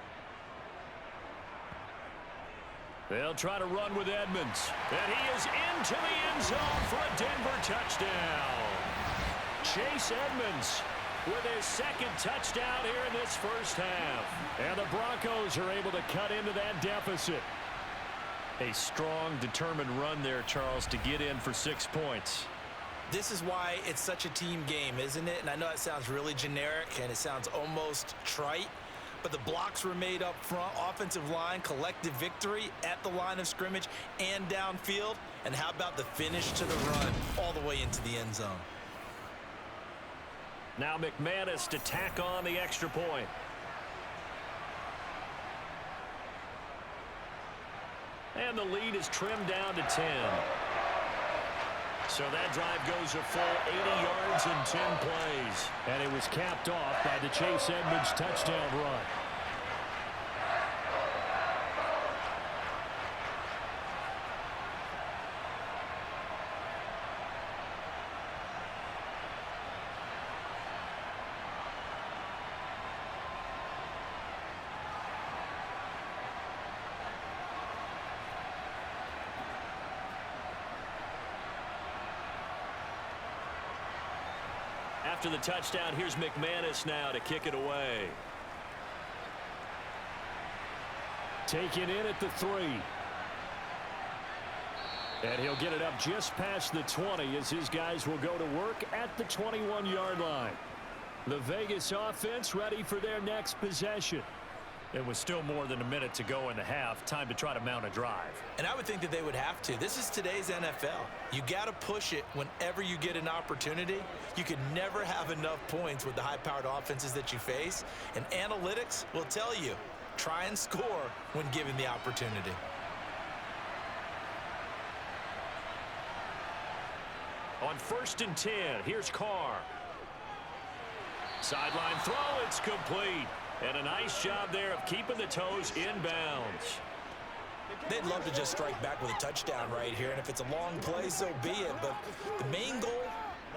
B: They'll try to run with Edmonds. And he is into the end zone for a Denver touchdown. Chase Edmonds with his 2nd touchdown here in this first half.
D: And the Broncos are able to cut into that deficit.
B: A strong, determined run there, Charles, to get in for 6 points.
C: This is why it's such a team game, isn't it? And I know it sounds really generic and it sounds almost trite, but the blocks were made up front, offensive line, collective victory at the line of scrimmage and downfield. And how about the finish to the run all the way into the end zone?
B: Now McManus to tack on the extra point. And the lead is trimmed down to 10. So that drive goes a full 80 yards in 10 plays.
D: And it was capped off by the Chase Edmonds touchdown run.
B: After the touchdown, here's McManus now to kick it away.
D: Taken in at the 3. And he'll get it up just past the 20 as his guys will go to work at the 21-yard line. The Vegas offense ready for their next possession.
B: It was still more than a minute to go in the half. Time to try to mount a drive.
C: And I would think that they would have to. This is today's NFL. You got to push it whenever you get an opportunity. You can never have enough points with the high-powered offenses that you face. And analytics will tell you, try and score when given the opportunity.
B: On 1st and 10, here's Carr. Sideline throw, it's complete. And a nice job there of keeping the toes inbounds.
C: They'd love to just strike back with a touchdown right here, and if it's a long play, so be it. But the main goal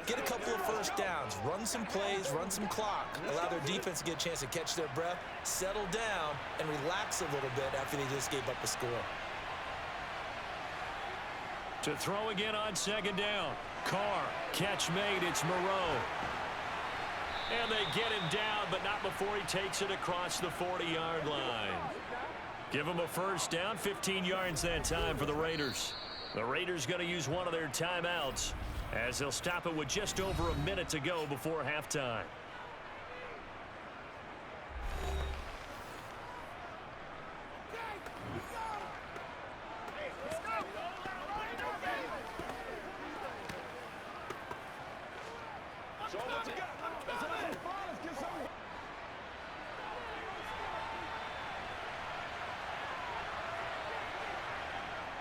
C: Get a couple of first downs, run some plays, run some clock, allow their defense to get a chance to catch their breath, settle down, and relax a little bit after they just gave up a score.
B: To throw again on second down. Carr, catch made, it's Moreau. And they get him down, but not before he takes it across the 40-yard line. Give him a first down, 15 yards that time for the Raiders. The Raiders going to use one of their timeouts as they'll stop it with just over a minute to go before halftime.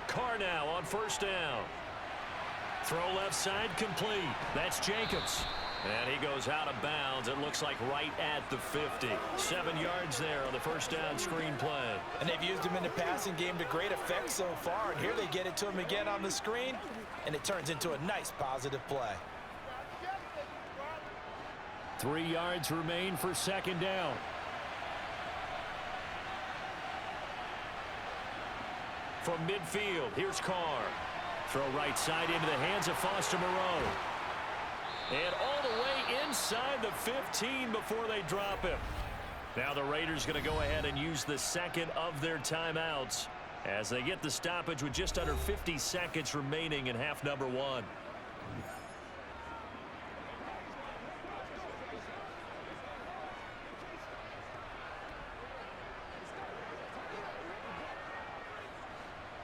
B: Carr now on first down. Throw left side complete. That's Jacobs. And he goes out of bounds. It looks like right at the 50. 7 yards there on the first down screen play.
C: And they've used him in the passing game to great effect so far. And here they get it to him again on the screen. And it turns into a nice positive play.
B: 3 yards remain for second down. From midfield, here's Carr. Throw right side into the hands of Foster Moreau. And all the way inside the 15 before they drop him. Now the Raiders going to go ahead and use the second of their timeouts as they get the stoppage with just under 50 seconds remaining in half number one.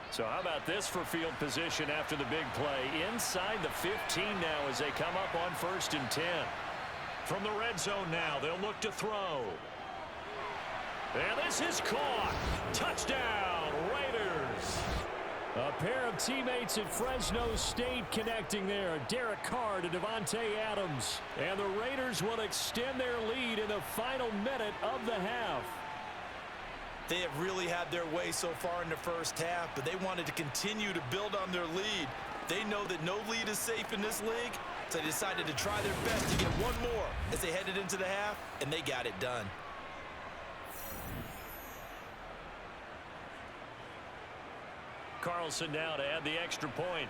B: So how about this for field position after the big play? Inside the 15 now as they come up on 1st and 10. From the red zone now, they'll look to throw. And this is caught. Touchdown, Raiders. A pair of teammates at Fresno State connecting there. Derek Carr to Davante Adams. And the Raiders will extend their lead in the final minute of the half.
C: They have really had their way so far in the first half, but they wanted to continue to build on their lead. They know that no lead is safe in this league, so they decided to try their best to get one more as they headed into the half, and they got it done.
B: Carlson now to add the extra point.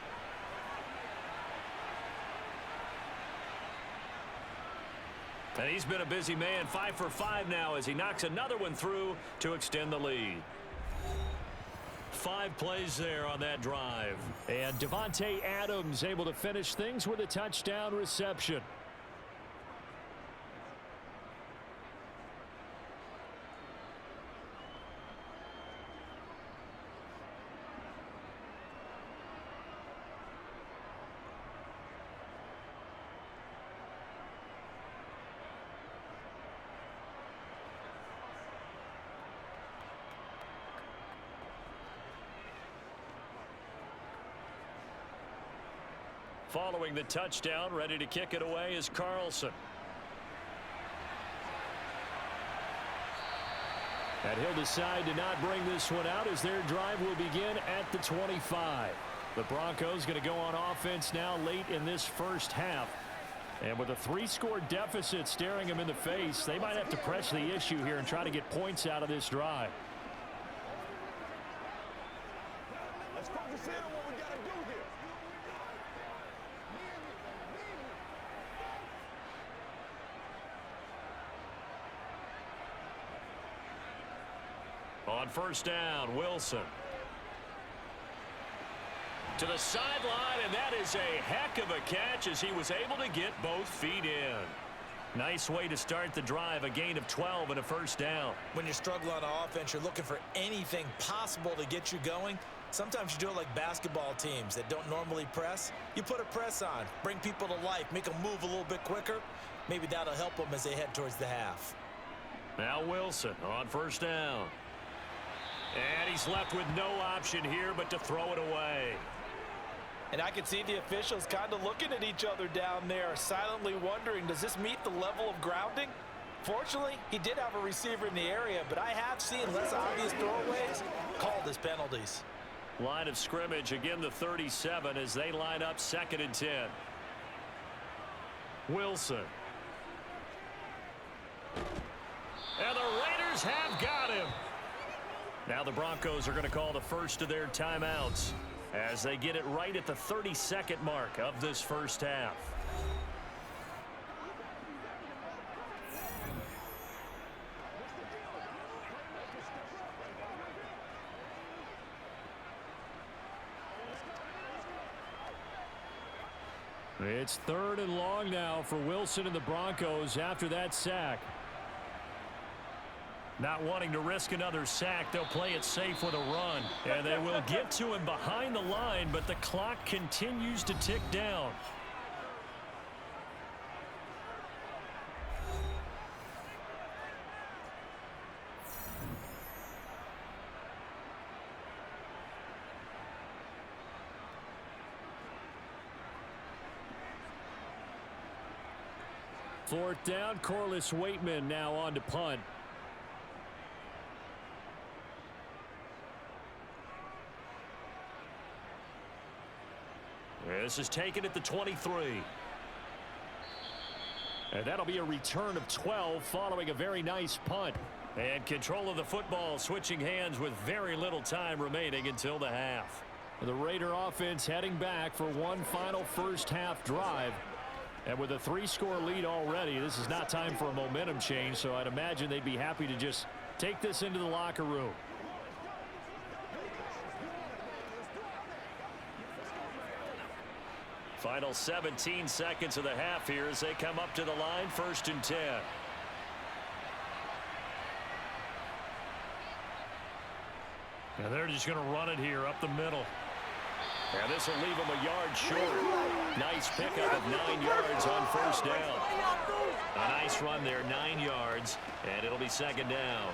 B: And he's been a busy man, 5 for 5 now as he knocks another one through to extend the lead. 5 plays there on that drive. And Davante Adams able to finish things with a touchdown reception. Following the touchdown, ready to kick it away is Carlson. And he'll decide to not bring this one out as their drive will begin at the 25. The Broncos going to go on offense now late in this first half. And with a 3-score deficit staring them in the face, they might have to press the issue here and try to get points out of this drive.
E: Let's focus in on what we got to do here.
B: On first down, Wilson. To the sideline, and that is a heck of a catch as he was able to get both feet in. Nice way to start the drive, a gain of 12 and a first down.
C: When you're struggling on offense, you're looking for anything possible to get you going. Sometimes you do it like basketball teams that don't normally press. You put a press on, bring people to life, make them move a little bit quicker. Maybe that'll help them as they head towards the half.
B: Now Wilson on first down. And he's left with no option here but to throw it away.
C: And I can see the officials kind of looking at each other down there, silently wondering, does this meet the level of grounding? Fortunately, he did have a receiver in the area, but I have seen less obvious throwaways called as penalties.
B: Line of scrimmage, again the 37 as they line up 2nd and 10. Wilson. And the Raiders have got him. Now the Broncos are going to call the first of their timeouts as they get it right at the 32nd mark of this first half.
D: It's 3rd and long now for Wilson and the Broncos after that sack.
B: Not wanting to risk another sack, they'll play it safe with a run. And they will get to him behind the line, but the clock continues to tick down.
D: Fourth down, Corliss Waitman now on to punt.
B: This is taken at the 23.
D: And that'll be a return of 12 following a very nice punt.
B: And control of the football switching hands with very little time remaining until the half.
D: The Raider offense heading back for one final first half drive. And with a 3-score lead already, this is not time for a momentum change, so I'd imagine they'd be happy to just take this into the locker room.
B: Final 17 seconds of the half here as they come up to the line, 1st and 10.
D: Now they're just going to run it here up the middle.
B: And this will leave them a yard short. Nice pickup of 9 yards on 1st down. A nice run there, 9 yards, and it'll be 2nd down.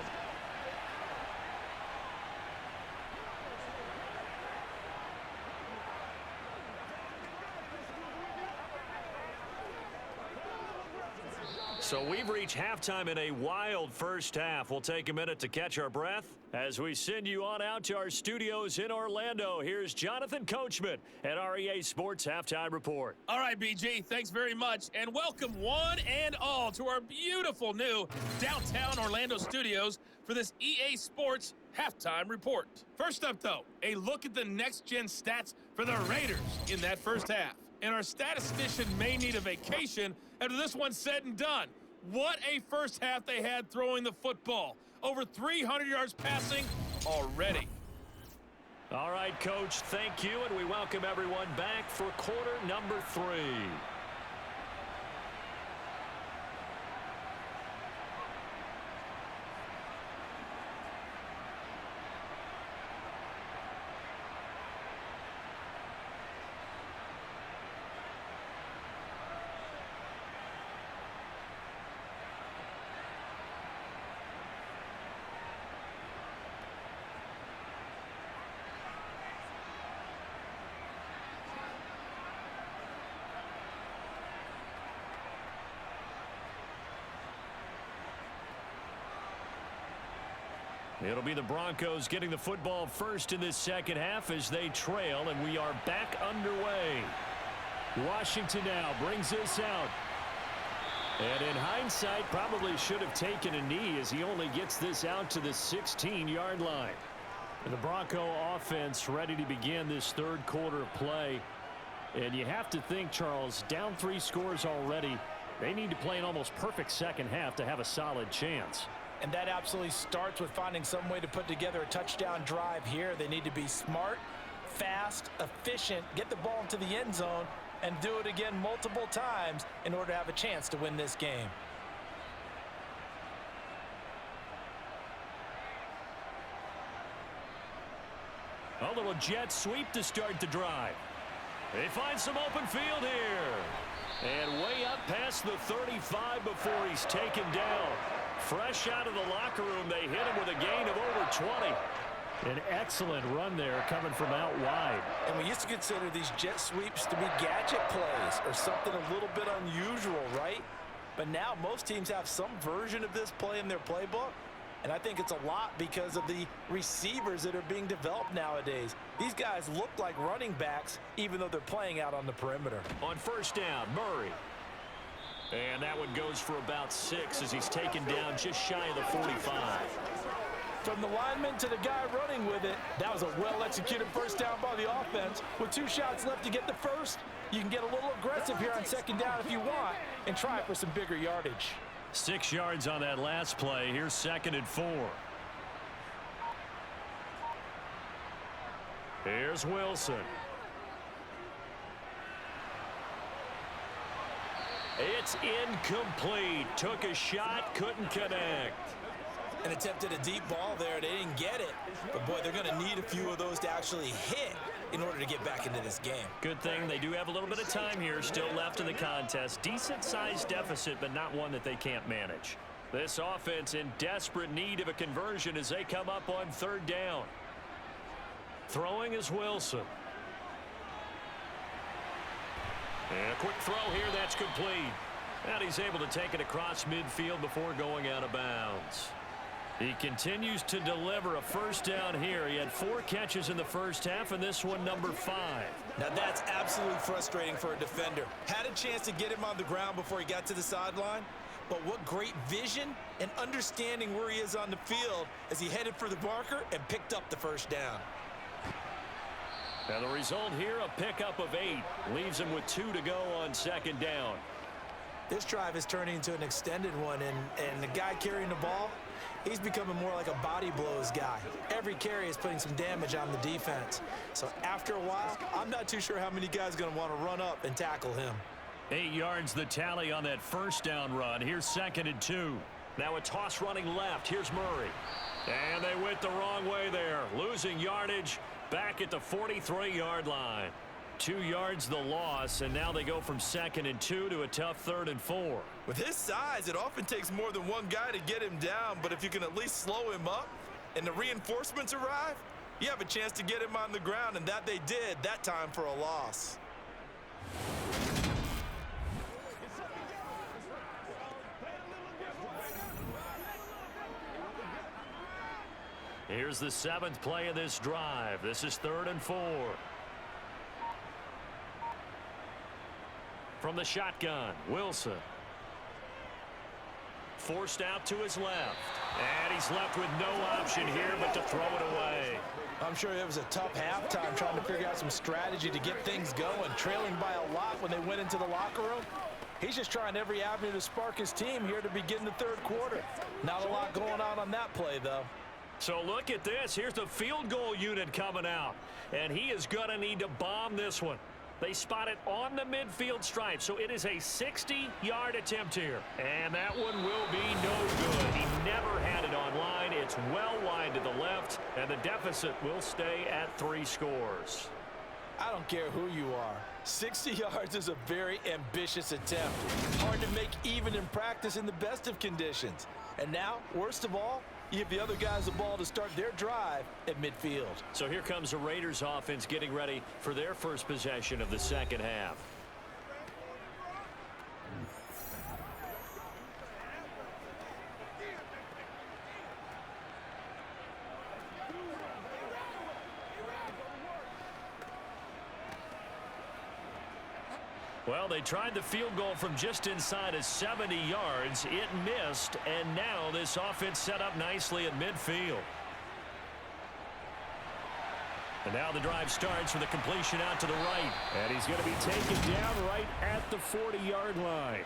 B: So we've reached halftime in a wild first half. We'll take a minute to catch our breath as we send you on out to our studios in Orlando. Here's Jonathan Coachman at our EA Sports Halftime Report.
F: All right, BG, thanks very much, and welcome one and all to our beautiful new downtown Orlando studios for this EA Sports Halftime Report. First up, though, a look at the next-gen stats for the Raiders in that first half. And our statistician may need a vacation after this one's said and done. What a first half they had throwing the football. Over 300 yards passing already.
B: All right, Coach, thank you, and we welcome everyone back for quarter number 3. It'll be the Broncos getting the football first in this second half as they trail, and we are back underway.
D: Washington now brings this out. And in hindsight, probably should have taken a knee as he only gets this out to the 16-yard line. And the Bronco offense ready to begin this third quarter of play. And you have to think, Charles, down 3 scores already. They need to play an almost perfect second half to have a solid chance.
C: And that absolutely starts with finding some way to put together a touchdown drive here. They need to be smart, fast, efficient, get the ball into the end zone, and do it again multiple times in order to have a chance to win this game.
B: A little jet sweep to start the drive. They find some open field here. And way up past the 35 before he's taken down. Fresh out of the locker room, they hit him with a gain of over 20.
D: An excellent run there coming from out wide.
C: And we used to consider these jet sweeps to be gadget plays or something a little bit unusual, right? But now most teams have some version of this play in their playbook. And I think it's a lot because of the receivers that are being developed nowadays. These guys look like running backs even though they're playing out on the perimeter.
B: On 1st down, Murray. And that one goes for about 6 as he's taken down just shy of the 45.
C: From the lineman to the guy running with it, that was a well-executed first down by the offense. With 2 shots left to get the first, you can get a little aggressive here on second down if you want and try for some bigger yardage.
B: 6 yards on that last play. Here's 2nd and 4. Here's Wilson. It's incomplete. Took a shot, couldn't connect.
C: And attempted a deep ball there. They didn't get it. But, boy, they're going to need a few of those to actually hit in order to get back into this game.
B: Good thing they do have a little bit of time here still left in the contest. Decent-sized deficit, but not one that they can't manage. This offense in desperate need of a conversion as they come up on 3rd down. Throwing is Wilson. And a quick throw here, that's complete. And he's able to take it across midfield before going out of bounds. He continues to deliver a first down here. He had 4 catches in the first half, and this one number 5.
C: Now that's absolutely frustrating for a defender. Had a chance to get him on the ground before he got to the sideline, but what great vision and understanding where he is on the field as he headed for the marker and picked up the first down.
B: And the result here, a pickup of 8. Leaves him with 2 to go on 2nd down.
C: This drive is turning into an extended one, and the guy carrying the ball, he's becoming more like a body blows guy. Every carry is putting some damage on the defense. So after a while, I'm not too sure how many guys are going to want to run up and tackle him.
B: 8 yards the tally on that first down run. Here's 2nd and 2. Now a toss running left. Here's Murray. And they went the wrong way there. Losing yardage back at the 43-yard line. 2 yards the loss, and now they go from 2nd and 2 to a tough 3rd and 4.
C: With his size, it often takes more than one guy to get him down, but if you can at least slow him up and the reinforcements arrive, you have a chance to get him on the ground, and that they did that time for a loss.
B: Here's the 7th play of this drive. This is 3rd and 4. From the shotgun, Wilson. Forced out to his left. And he's left with no option here but to throw it away.
C: I'm sure it was a tough halftime trying to figure out some strategy to get things going, trailing by a lot when they went into the locker room. He's just trying every avenue to spark his team here to begin the 3rd quarter. Not a lot going on that play, though.
B: So look at this. Here's the field goal unit coming out. And he is going to need to bomb this one. They spot it on the midfield stripe, so it is a 60-yard attempt here. And that one will be no good. He never had it on line. It's well wide to the left, and the deficit will stay at 3 scores.
C: I don't care who you are. 60 yards is a very ambitious attempt. Hard to make even in practice in the best of conditions. And now, worst of all, you give the other guys the ball to start their drive at midfield.
B: So here comes the Raiders offense getting ready for their first possession of the second half. Well, they tried the field goal from just inside of 70 yards. It missed, and now this offense set up nicely at midfield. And now the drive starts with a completion out to the right.
D: And he's going to be taken down right at the 40-yard line.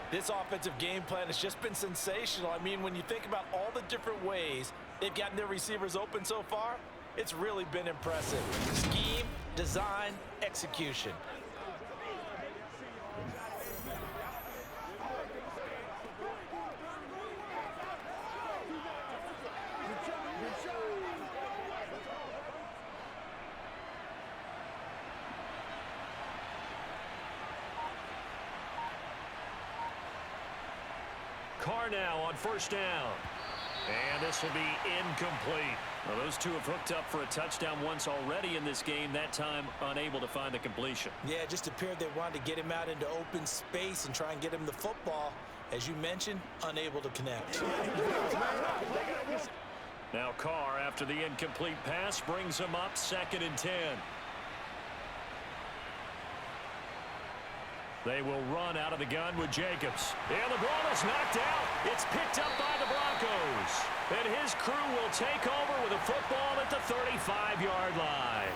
C: This offensive game plan has just been sensational. I mean, when you think about all the different ways they've gotten their receivers open so far, it's really been impressive. Scheme, design, execution.
B: Carr now on first down. And this will be incomplete. Well, those two have hooked up for a touchdown once already in this game, that time unable to find the completion.
C: Yeah, it just appeared they wanted to get him out into open space and try and get him the football. As you mentioned, unable to connect.
B: Now Carr, after the incomplete pass, brings him up 2nd and 10. They will run out of the gun with Jacobs. And the ball is knocked out. It's picked up by the Broncos. And his crew will take over with a football at the 35-yard line.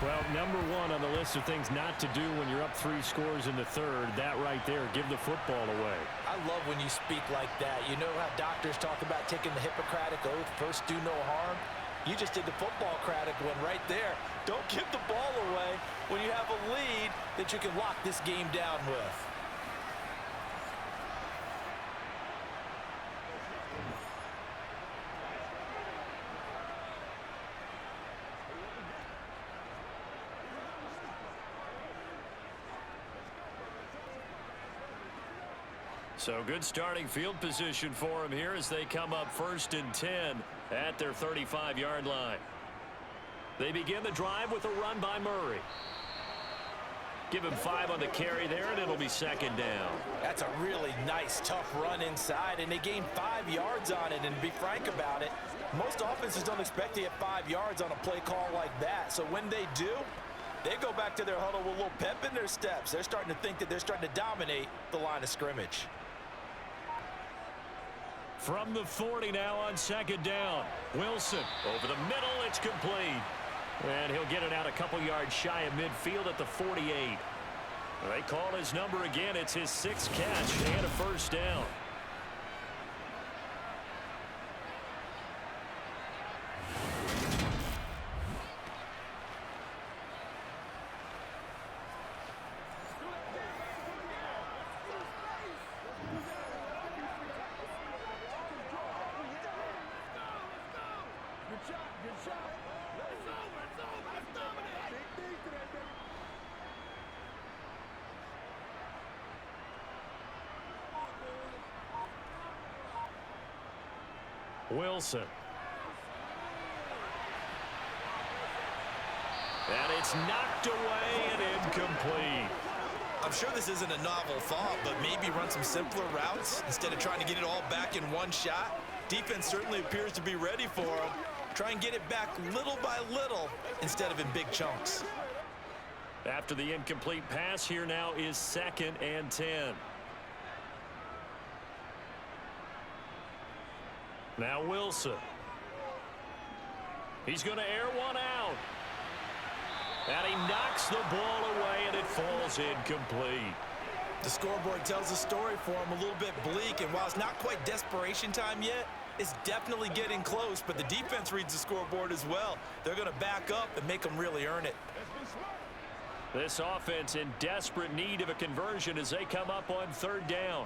D: Well, number one on the list of things not to do when you're up 3 scores in the third, that right there, give the football away.
C: I love when you speak like that. You know how doctors talk about taking the Hippocratic Oath, first do no harm? You just did the football-cratic one right there. Don't give the ball away when you have a lead that you can lock this game down with.
B: So good starting field position for him here as they come up 1st and 10 at their 35-yard line. They begin the drive with a run by Murray. Give him 5 on the carry there, and it'll be 2nd down.
C: That's a really nice, tough run inside, and they gained 5 yards on it. And to be frank about it, most offenses don't expect to get 5 yards on a play call like that. So when they do, they go back to their huddle with a little pep in their steps. They're starting to think that they're starting to dominate the line of scrimmage.
B: From the 40 now on 2nd down. Wilson over the middle. It's complete. And he'll get it out a couple yards shy of midfield at the 48. They call his number again. It's his 6th catch and a 1st down. Wilson. And it's knocked away and incomplete.
C: I'm sure this isn't a novel thought, but maybe run some simpler routes instead of trying to get it all back in one shot. Defense certainly appears to be ready for him. Try and get it back little by little instead of in big chunks.
B: After the incomplete pass, here now is 2nd and 10. Now Wilson. He's going to air one out. And he knocks the ball away, and it falls incomplete.
C: The scoreboard tells a story for him, a little bit bleak, and while it's not quite desperation time yet, it's definitely getting close, but the defense reads the scoreboard as well. They're going to back up and make them really earn it.
B: This offense in desperate need of a conversion as they come up on 3rd down.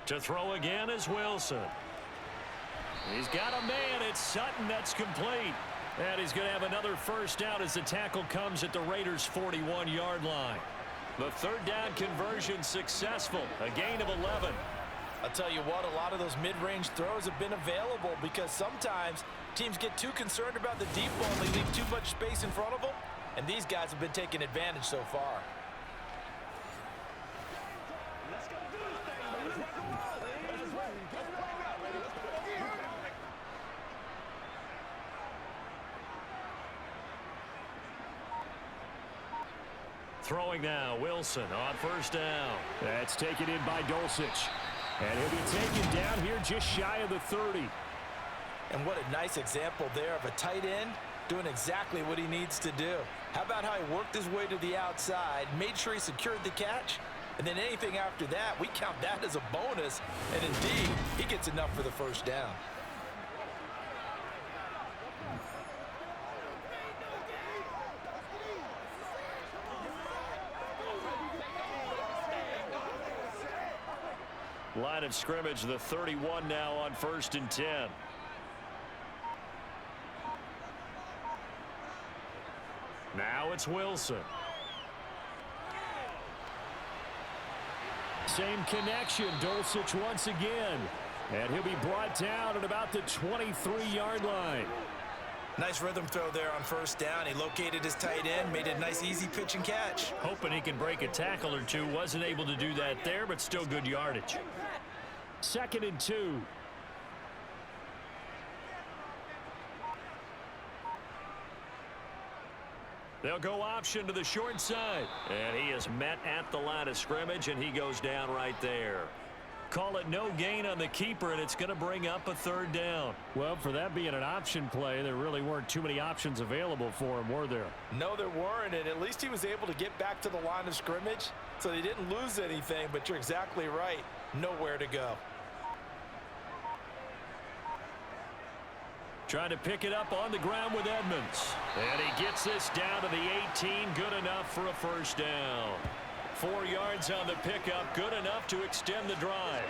B: To throw again is Wilson. He's got a man. It's Sutton. That's complete. And he's going to have another 1st down as the tackle comes at the Raiders' 41-yard line. The 3rd down conversion successful. A gain of 11.
C: I'll tell you what, a lot of those mid-range throws have been available because sometimes teams get too concerned about the deep ball and they leave too much space in front of them. And these guys have been taking advantage so far.
B: Throwing now, Wilson on 1st down.
D: That's taken in by Dulcich. And he'll be taken down here just shy of the 30.
C: And what a nice example there of a tight end doing exactly what he needs to do. How about how he worked his way to the outside, made sure he secured the catch, and then anything after that, we count that as a bonus. And indeed, he gets enough for the 1st down.
B: Line of scrimmage, the 31 now on 1st and 10. Now it's Wilson.
D: Same connection. Dulcich once again. And he'll be brought down at about the 23-yard line.
C: Nice rhythm throw there on 1st down. He located his tight end, made it a nice easy pitch and catch.
B: Hoping he can break a tackle or two. Wasn't able to do that there, but still good yardage.
D: 2nd and 2.
B: They'll go option to the short side. And he is met at the line of scrimmage, and he goes down right there. Call it no gain on the keeper, and it's going to bring up a third down.
D: Well, for that being an option play, there really weren't too many options available for him, were there?
C: No, there weren't, and at least he was able to get back to the line of scrimmage, so they didn't lose anything, but you're exactly right. Nowhere to go.
B: Trying to pick it up on the ground with Edmonds. And he gets this down to the 18. Good enough for a first down. 4 yards on the pickup. Good enough to extend the drive.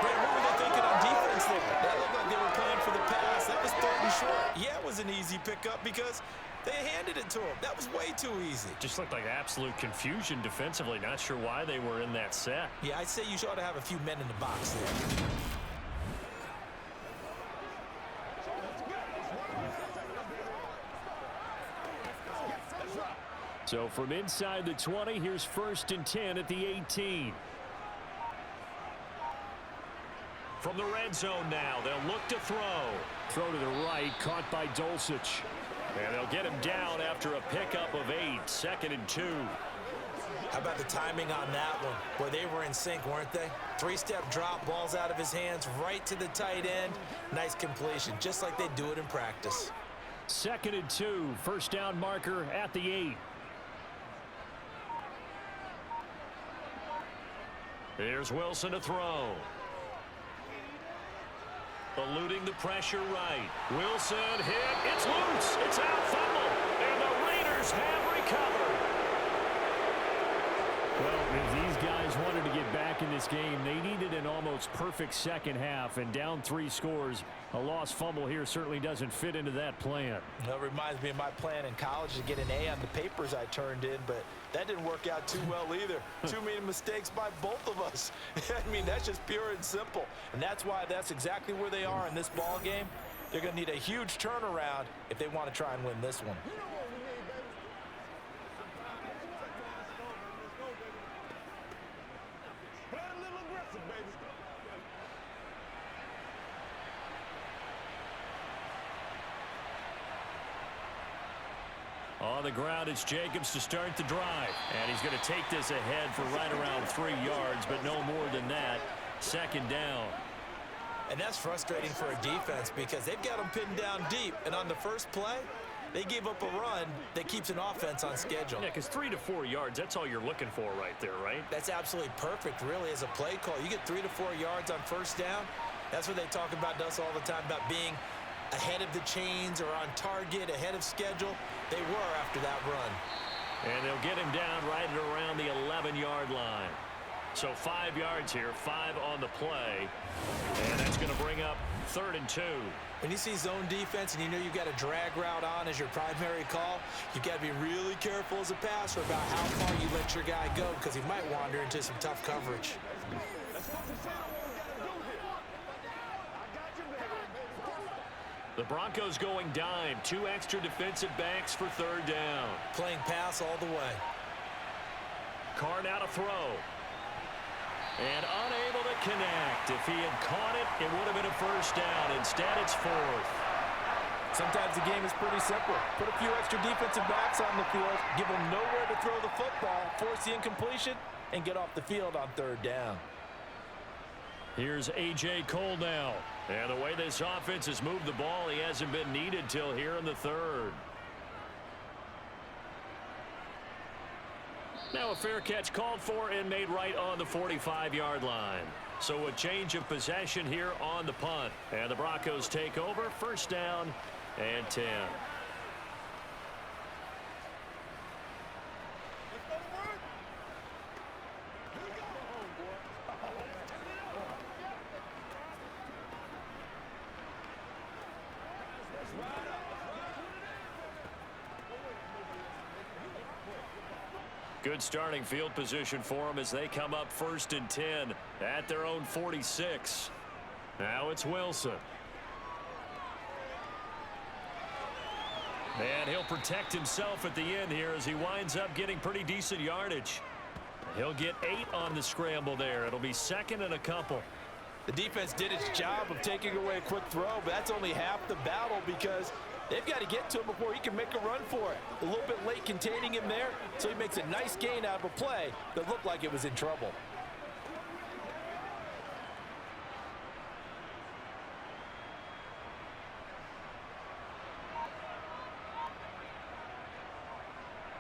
C: Brett, what were they thinking on defense there? That looked like they were playing for the pass. That was 3rd and short. Yeah, it was an easy pickup because they handed it to him. That was way too easy.
D: Just looked like absolute confusion defensively. Not sure why they were in that set.
C: Yeah, I'd say you ought to have a few men in the box there.
D: So from inside the 20, here's 1st and 10 at the 18.
B: From the red zone now, they'll look to throw.
D: Throw to the right, caught by Dulcich.
B: And they'll get him down after a pickup of 8. 2nd and 2.
C: How about the timing on that one? Boy, they were in sync, weren't they? 3-step drop, balls out of his hands, right to the tight end. Nice completion, just like they do it in practice.
D: 2nd and 2, first down marker at the 8.
B: Here's Wilson to throw. Eluding the pressure right. Wilson hit. It's loose. It's out. Fumble. And the Raiders have recovered.
D: Well, if these guys wanted to get back in this game, they needed an almost perfect second half, and down 3 scores. A lost fumble here certainly doesn't fit into that plan.
C: That reminds me of my plan in college to get an A on the papers I turned in, but that didn't work out too well either. Too many mistakes by both of us. I mean, that's just pure and simple. And that's why that's exactly where they are in this ball game. They're going to need a huge turnaround if they want to try and win this one.
B: On the ground, it's Jacobs to start the drive. And he's going to take this ahead for right around 3 yards, but no more than that. 2nd down.
C: And that's frustrating for a defense because they've got them pinned down deep. And on the first play, they gave up a run that keeps an offense on schedule.
D: Yeah, because 3 to 4 yards, that's all you're looking for right there, right?
C: That's absolutely perfect, really, as a play call. You get 3 to 4 yards on first down. That's what they talk about to us all the time, about being ahead of the chains or on target, ahead of schedule. They were after that run.
B: And they'll get him down right at around the 11-yard line. So 5 yards here, 5 on the play. And that's going to bring up 3rd and 2.
C: When you see zone defense and you know you've got a drag route on as your primary call, you've got to be really careful as a passer about how far you let your guy go because he might wander into some tough coverage.
B: The Broncos going dime. 2 extra defensive backs for 3rd down.
C: Playing pass all the way.
B: Carr now to throw. And unable to connect. If he had caught it, it would have been a first down. Instead, it's 4th.
C: Sometimes the game is pretty simple. Put a few extra defensive backs on the field, give them nowhere to throw the football, force the incompletion, and get off the field on 3rd down.
B: Here's A.J. Cole now. And the way this offense has moved the ball, he hasn't been needed till here in the 3rd. Now a fair catch called for and made right on the 45-yard line. So a change of possession here on the punt. And the Broncos take over. 1st down and 10. Good starting field position for them as they come up 1st and 10 at their own 46. Now it's Wilson. And he'll protect himself at the end here as he winds up getting pretty decent yardage. He'll get 8 on the scramble there. It'll be 2nd and a couple.
C: The defense did its job of taking away a quick throw, but that's only half the battle because They've got to get to him before he can make a run for it. A little bit late containing him there, so he makes a nice gain out of a play that looked like it was in trouble.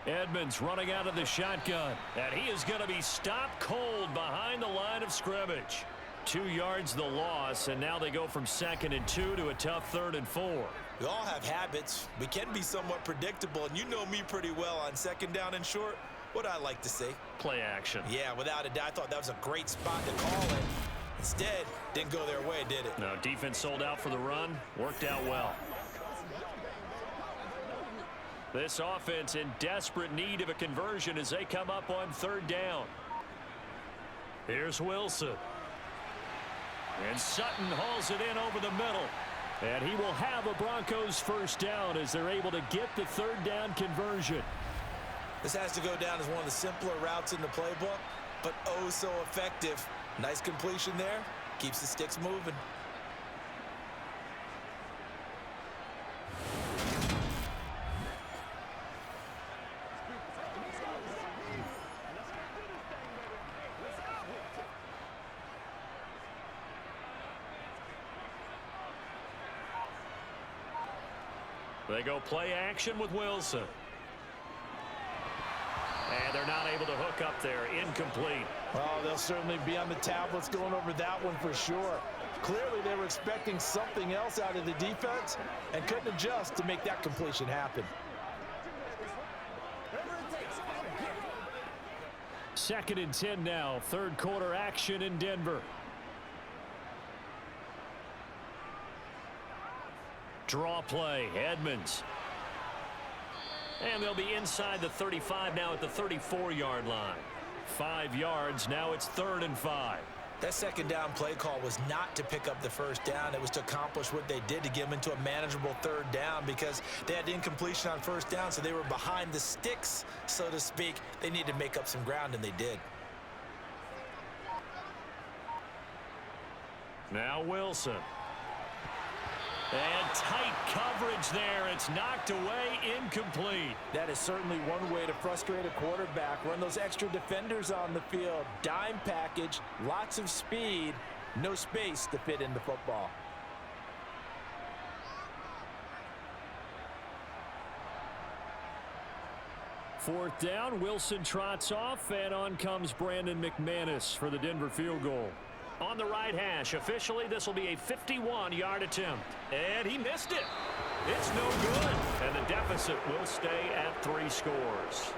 B: Edmonds running out of the shotgun, and he is going to be stopped cold behind the line of scrimmage. 2 yards the loss, and now they go from 2nd and 2 to a tough 3rd and 4.
C: We all have habits. We can be somewhat predictable, and you know me pretty well on 2nd down and short. What I like to say?
B: Play action.
C: Yeah, without a doubt. I thought that was a great spot to call it. Instead, didn't go their way, did it?
B: No, defense sold out for the run. Worked out well. This offense in desperate need of a conversion as they come up on 3rd down. Here's Wilson. And Sutton hauls it in over the middle. And he will have a Broncos 1st down as they're able to get the 3rd down conversion.
C: This has to go down as one of the simpler routes in the playbook, but oh so effective. Nice completion there. Keeps the sticks moving.
B: They go play action with Wilson. And they're not able to hook up there. Incomplete.
G: Oh, they'll certainly be on the tablets going over that one for sure. Clearly, they were expecting something else out of the defense and couldn't adjust to make that completion happen.
B: 2nd and 10 now. 3rd quarter action in Denver. Draw play. Edmonds. And they'll be inside the 35 now at the 34-yard line. 5 yards. Now it's 3rd and 5.
C: That 2nd down play call was not to pick up the 1st down. It was to accomplish what they did to get them into a manageable 3rd down because they had incompletion on 1st down, so they were behind the sticks, so to speak. They needed to make up some ground, and they did.
B: Now Wilson. And tight coverage there. It's knocked away, incomplete.
G: That is certainly one way to frustrate a quarterback. Run those extra defenders on the field. Dime package, lots of speed, no space to fit in the football.
B: Fourth down, Wilson trots off, and on comes Brandon McManus for the Denver field goal. On the right hash, officially this will be a 51-yard attempt. And he missed it. It's no good. And the deficit will stay at 3 scores.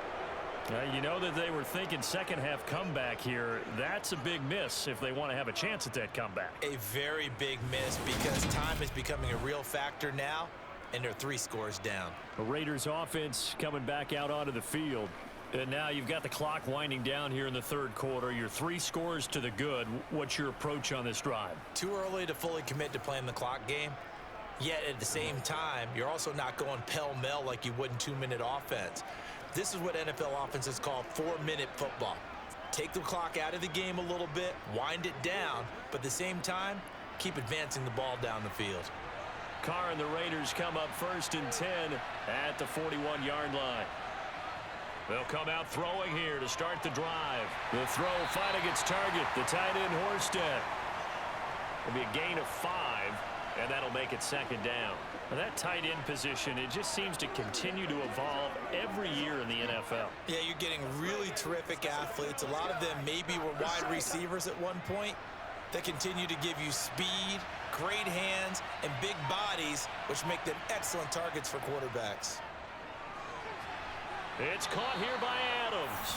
B: You know that they were thinking second half comeback here. That's a big miss if they want to have a chance at that comeback.
C: A very big miss because time is becoming a real factor now, and they're 3 scores down.
B: The Raiders offense coming back out onto the field. And now you've got the clock winding down here in the 3rd quarter. You're 3 scores to the good. What's your approach on this drive?
C: Too early to fully commit to playing the clock game. Yet at the same time, you're also not going pell-mell like you would in 2-minute offense. This is what NFL offenses call 4-minute football. Take the clock out of the game a little bit, wind it down, but at the same time, keep advancing the ball down the field.
B: Carr and the Raiders come up 1st and 10 at the 41-yard line. They'll come out throwing here to start the drive. The throw finding its target, the tight end Horsted. It'll be a gain of 5, and that'll make it 2nd down. Now that tight end position, it just seems to continue to evolve every year in the NFL.
C: Yeah, you're getting really terrific athletes. A lot of them maybe were wide receivers at one point that continue to give you speed, great hands, and big bodies, which make them excellent targets for quarterbacks.
B: It's caught here by Adams.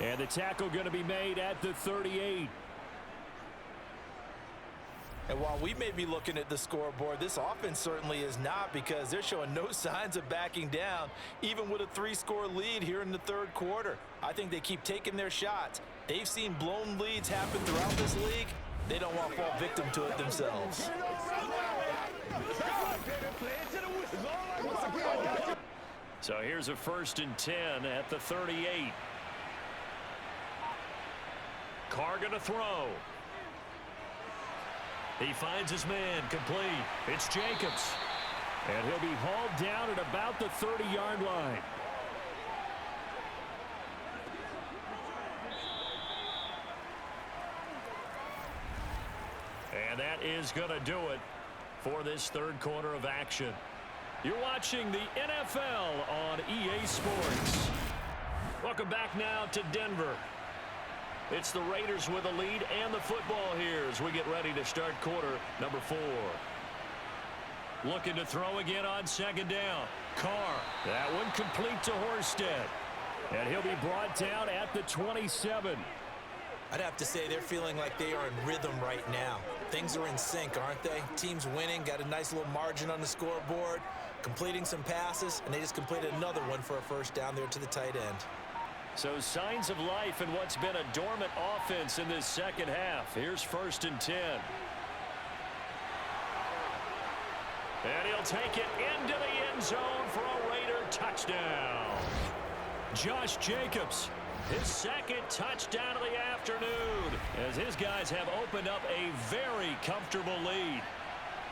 B: And the tackle going to be made at the 38.
G: And while we may be looking at the scoreboard, this offense certainly is not because they're showing no signs of backing down, even with a 3-score lead here in the 3rd quarter. I think they keep taking their shots. They've seen blown leads happen throughout this league. They don't want to fall victim to it themselves.
B: So here's a 1st and 10 at the 38. Carr going to throw. He finds his man complete. It's Jacobs.
D: And he'll be hauled down at about the 30-yard line. And that is going to do it for this third quarter of action. You're watching the NFL on EA Sports. Welcome back now to Denver. It's the Raiders with a lead and the football here as we get ready to start quarter number 4. Looking to throw again on second down. Carr. That one complete to Horsted. And he'll be brought down at the 27.
C: I'd have to say they're feeling like they are in rhythm right now. Things are in sync, aren't they? Team's winning, got a nice little margin on the scoreboard, completing some passes, and they just completed another one for a first down there to the tight end.
D: So signs of life in what's been a dormant offense in this second half. Here's 1st and 10. And he'll take it into the end zone for a Raider touchdown. Josh Jacobs, his second touchdown of the afternoon, as his guys have opened up a very comfortable lead.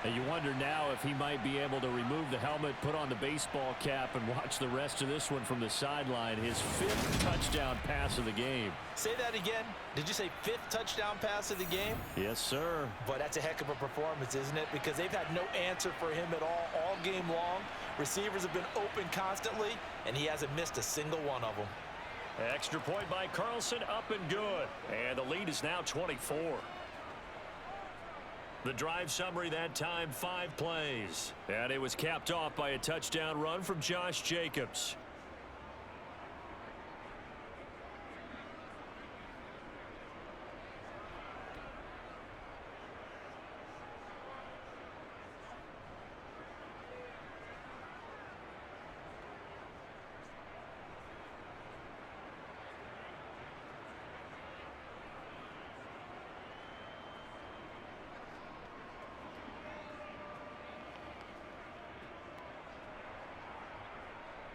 D: And you wonder now if he might be able to remove the helmet, put on the baseball cap, and watch the rest of this one from the sideline. His 5th touchdown pass of the game.
C: Say that again. Did you say 5th touchdown pass of the game?
D: Yes, sir.
C: But that's a heck of a performance, isn't it? Because they've had no answer for him at all game long. Receivers have been open constantly, and he hasn't missed a single one of them.
D: Extra point by Carlson, up and good. And the lead is now 24. The drive summary that time, 5 plays. And it was capped off by a touchdown run from Josh Jacobs.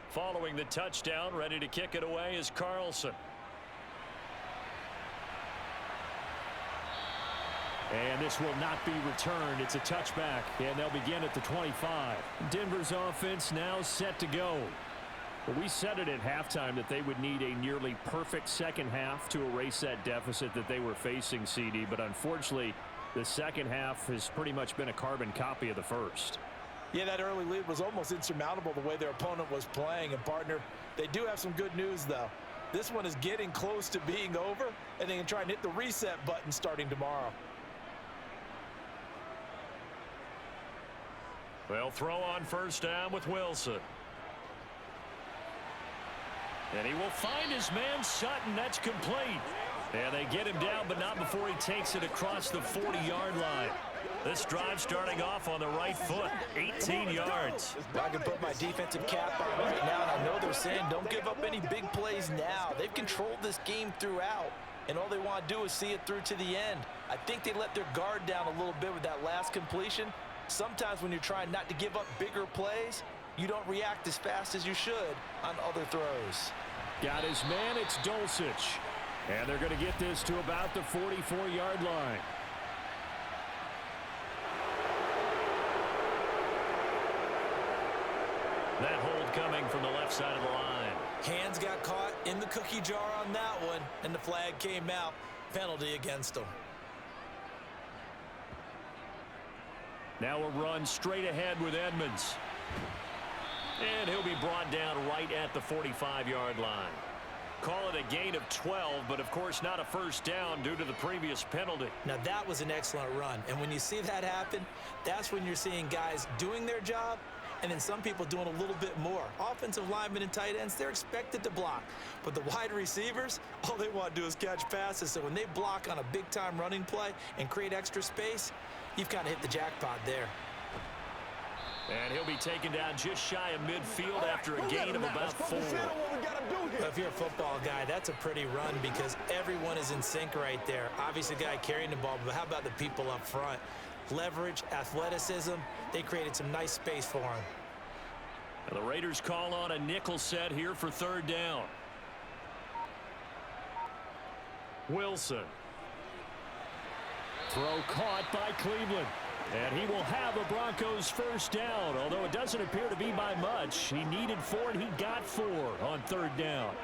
D: Following the touchdown, ready to kick it away is Carlson. And this will not be returned. It's a touchback, and they'll begin at the 25. Denver's offense now set to go. We said it at halftime that they would need a nearly perfect second half to erase that deficit that they were facing, CD, but unfortunately, the second half has pretty much been a carbon copy of the first.
C: Yeah, that early lead was almost insurmountable the way their opponent was playing. And, partner, they do have some good news, though. This one is getting close to being over, and they can try and hit the reset button starting tomorrow.
D: They'll throw on first down with Wilson. And he will find his man Sutton. That's complete. And they get him down, but not before he takes it across the 40-yard line. This drive starting off on the right foot, 18 yards.
C: I can put my defensive cap on right now, and I know they're saying don't give up any big plays now. They've controlled this game throughout, and all they want to do is see it through to the end. I think they let their guard down a little bit with that last completion. Sometimes when you're trying not to give up bigger plays, you don't react as fast as you should on other throws.
D: Got his man, it's Dulcich. And they're going to get this to about the 44-yard line. That hold coming from the left side of the line.
C: Hands got caught in the cookie jar on that one, and the flag came out. Penalty against them.
D: Now a run straight ahead with Edmonds. And he'll be brought down right at the 45-yard line. Call it a gain of 12, but of course not a first down due to the previous penalty.
C: Now that was an excellent run, and when you see that happen, that's when you're seeing guys doing their job and then some people doing a little bit more. Offensive linemen and tight ends, they're expected to block. But the wide receivers, all they want to do is catch passes. So when they block on a big-time running play and create extra space, you've kind of hit the jackpot there.
D: And he'll be taken down just shy of midfield after a gain of about 4.
C: If you're a football guy, that's a pretty run because everyone is in sync right there. Obviously, the guy carrying the ball, but how about the people up front? Leverage, athleticism, they created some nice space for him.
D: And the Raiders call on a nickel set here for third down. Wilson. Throw caught by Cleveland. And he will have a Broncos first down, although it doesn't appear to be by much. He needed 4, and he got 4 on 3rd down.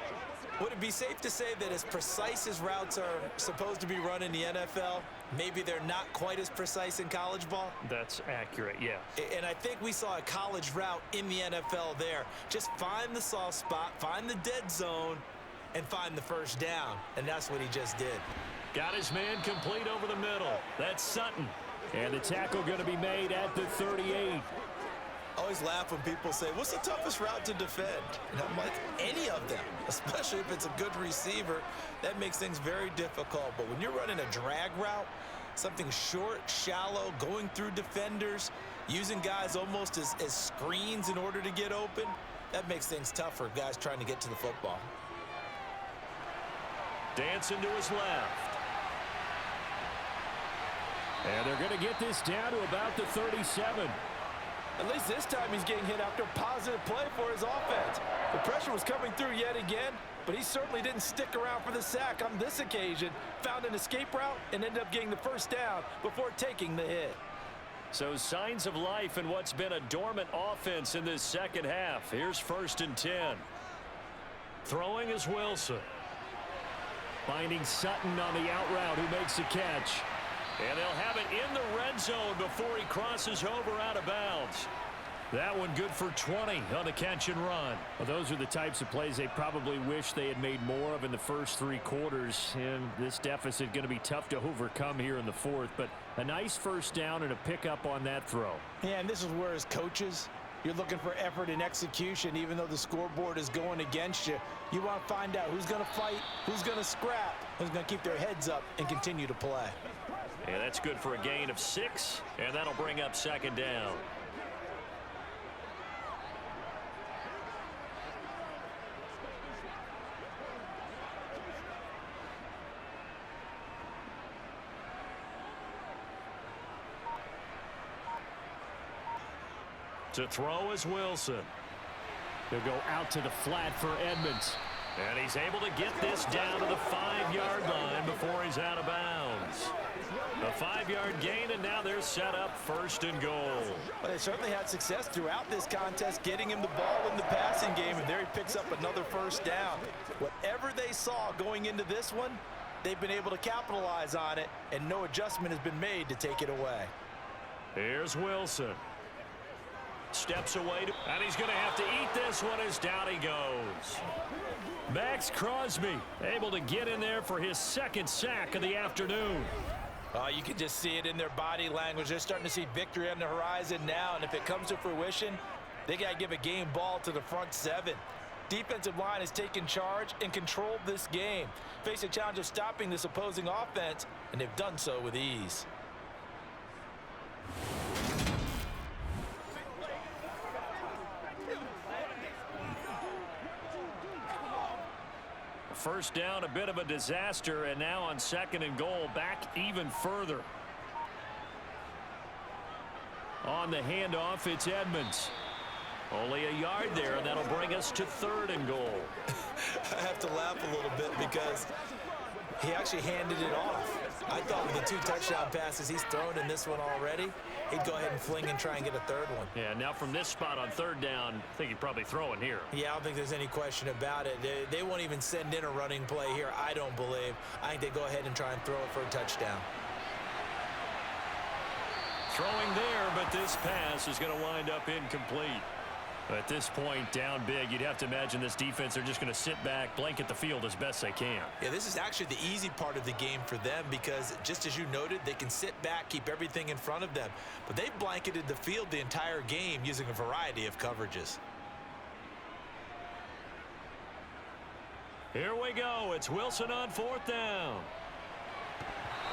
C: Would it be safe to say that as precise as routes are supposed to be run in the NFL, maybe they're not quite as precise in college ball?
D: That's accurate, yeah.
C: And I think we saw a college route in the NFL there. Just find the soft spot, find the dead zone, and find the first down. And that's what he just did.
D: Got his man complete over the middle. That's Sutton. And the tackle going to be made at the 38.
C: I always laugh when people say, what's the toughest route to defend? And I'm like, any of them, especially if it's a good receiver. That makes things very difficult. But when you're running a drag route, something short, shallow, going through defenders, using guys almost as screens in order to get open, that makes things tough for guys trying to get to the football.
D: Dancing to his left. And they're going to get this down to about the 37.
G: At least this time he's getting hit after a positive play for his offense. The pressure was coming through yet again, but he certainly didn't stick around for the sack on this occasion. Found an escape route and ended up getting the first down before taking the hit.
D: So signs of life in what's been a dormant offense in this second half. Here's 1st and 10. Throwing is Wilson. Finding Sutton on the out route, who makes the catch. And they'll have it in the red zone before he crosses over out of bounds. That one good for 20 on the catch and run. Well, those are the types of plays they probably wish they had made more of in the first 3 quarters. And this deficit going to be tough to overcome here in the 4th. But a nice first down and a pickup on that throw.
C: Yeah, and this is where as coaches, you're looking for effort and execution. Even though the scoreboard is going against you, you want to find out who's going to fight, who's going to scrap, who's going to keep their heads up and continue to play.
D: And that's good for a gain of 6, and that'll bring up 2nd down. To throw is Wilson. He'll go out to the flat for Edmonds. And he's able to get this down to the 5-yard line before he's out of bounds. A 5-yard gain, and now they're set up 1st and goal.
G: Well, they certainly had success throughout this contest, getting him the ball in the passing game, and there he picks up another first down. Whatever they saw going into this one, they've been able to capitalize on it, and no adjustment has been made to take it away.
D: Here's Wilson. Steps away, and he's going to have to eat this one as down he goes. Max Crosby able to get in there for his 2nd sack of the afternoon.
G: You can just see it in their body language. They're starting to see victory on the horizon now, and if it comes to fruition, they got to give a game ball to the front 7. Defensive line has taken charge and controlled this game. Face a challenge of stopping this opposing offense, and they've done so with ease.
D: First down, a bit of a disaster, and now on 2nd and goal, back even further. On the handoff, it's Edmonds. Only a yard there, and that'll bring us to 3rd and goal.
C: I have to laugh a little bit because he actually handed it off. I thought with the 2 touchdown passes he's thrown in this one already, he'd go ahead and fling and try and get a 3rd one.
D: Yeah, now from this spot on 3rd down, I think he'd probably throw it here.
C: Yeah, I don't think there's any question about it. They won't even send in a running play here, I don't believe. I think they go ahead and try and throw it for a touchdown.
D: Throwing there, but this pass is going to wind up incomplete. At this point, down big, you'd have to imagine this defense are just going to sit back, blanket the field as best they can.
C: Yeah, this is actually the easy part of the game for them because, just as you noted, they can sit back, keep everything in front of them. But they've blanketed the field the entire game using a variety of coverages.
D: Here we go. It's Wilson on 4th down.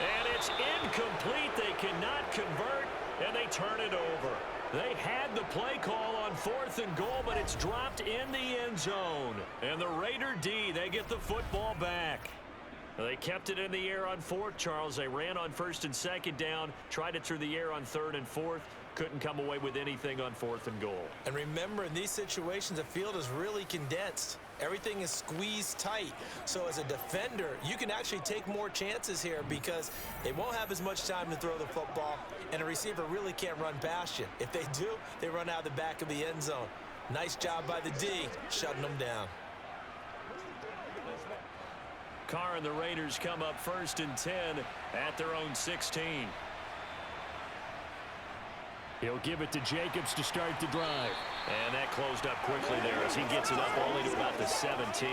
D: And it's incomplete. They cannot convert, and they turn it over. They had the play call on 4th and goal, but it's dropped in the end zone. And the Raider D, they get the football back. They kept it in the air on 4th, Charles. They ran on 1st and 2nd down, tried it through the air on 3rd and 4th. Couldn't come away with anything on 4th and goal.
C: And remember, in these situations, the field is really condensed. Everything is squeezed tight. So as a defender, you can actually take more chances here because they won't have as much time to throw the football, and a receiver really can't run past you. If they do, they run out of the back of the end zone. Nice job by the D, shutting them down.
D: Carr and the Raiders come up 1st and 10 at their own 16. He'll give it to Jacobs to start the drive. And that closed up quickly there as he gets it up only to about the 17.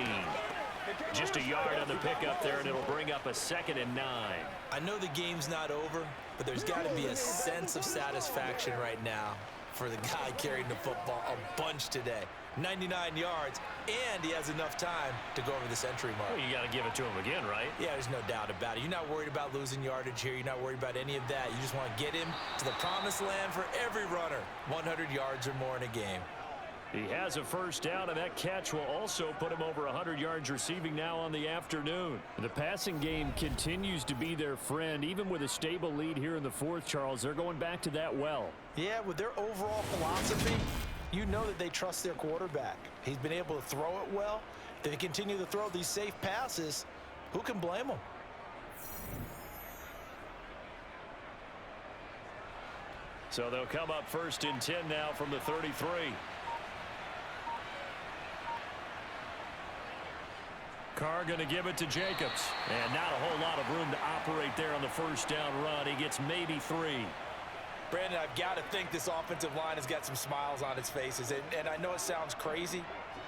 D: Just a yard on the pickup there, and it'll bring up a 2nd and 9.
C: I know the game's not over, but there's got to be a sense of satisfaction right now for the guy carrying the football a bunch today. 99 yards, and he has enough time to go over the century mark.
D: Well, you got to give it to him again, right?
C: Yeah, there's no doubt about it. You're not worried about losing yardage here. You're not worried about any of that. You just want to get him to the promised land for every runner. 100 yards or more in a game.
D: He has a 1st down, and that catch will also put him over 100 yards receiving now on the afternoon. The passing game continues to be their friend. Even with a stable lead here in the 4th, Charles, they're going back to that well.
C: Yeah, with their overall philosophy, you know that they trust their quarterback. He's been able to throw it well. If they continue to throw these safe passes, who can blame them?
D: So they'll come up 1st and 10 now from the 33. Carr going to give it to Jacobs. And not a whole lot of room to operate there on the 1st down run. He gets maybe 3.
C: Brandon, I've got to think this offensive line has got some smiles on its faces. And I know it sounds crazy,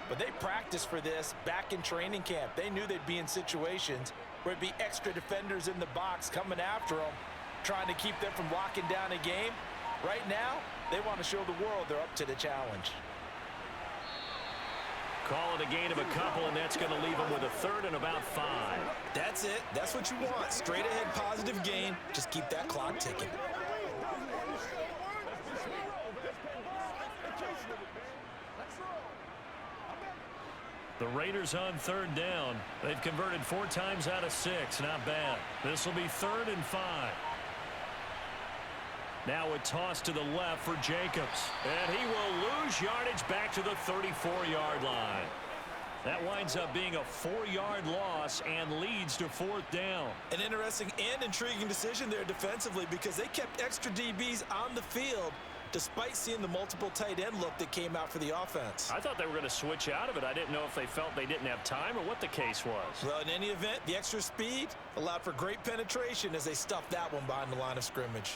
C: but they practiced for this back in training camp. They knew they'd be in situations where it'd be extra defenders in the box coming after them, trying to keep them from locking down a game. Right now, they want to show the world they're up to the challenge.
D: Call it a gain of a couple, and that's going to leave them with a 3rd and about 5.
C: That's it. That's what you want. Straight ahead positive gain. Just keep that clock ticking.
D: The Raiders on 3rd down. They've converted 4 times out of 6. Not bad. This will be 3rd and 5. Now a toss to the left for Jacobs. And he will lose yardage back to the 34-yard line. That winds up being a 4-yard loss and leads to 4th down.
C: An interesting and intriguing decision there defensively because they kept extra DBs on the field despite seeing the multiple tight end look that came out for the offense.
D: I thought they were going to switch out of it. I didn't know if they felt they didn't have time or what the case was.
C: Well, in any event, the extra speed allowed for great penetration as they stuffed that one behind the line of scrimmage.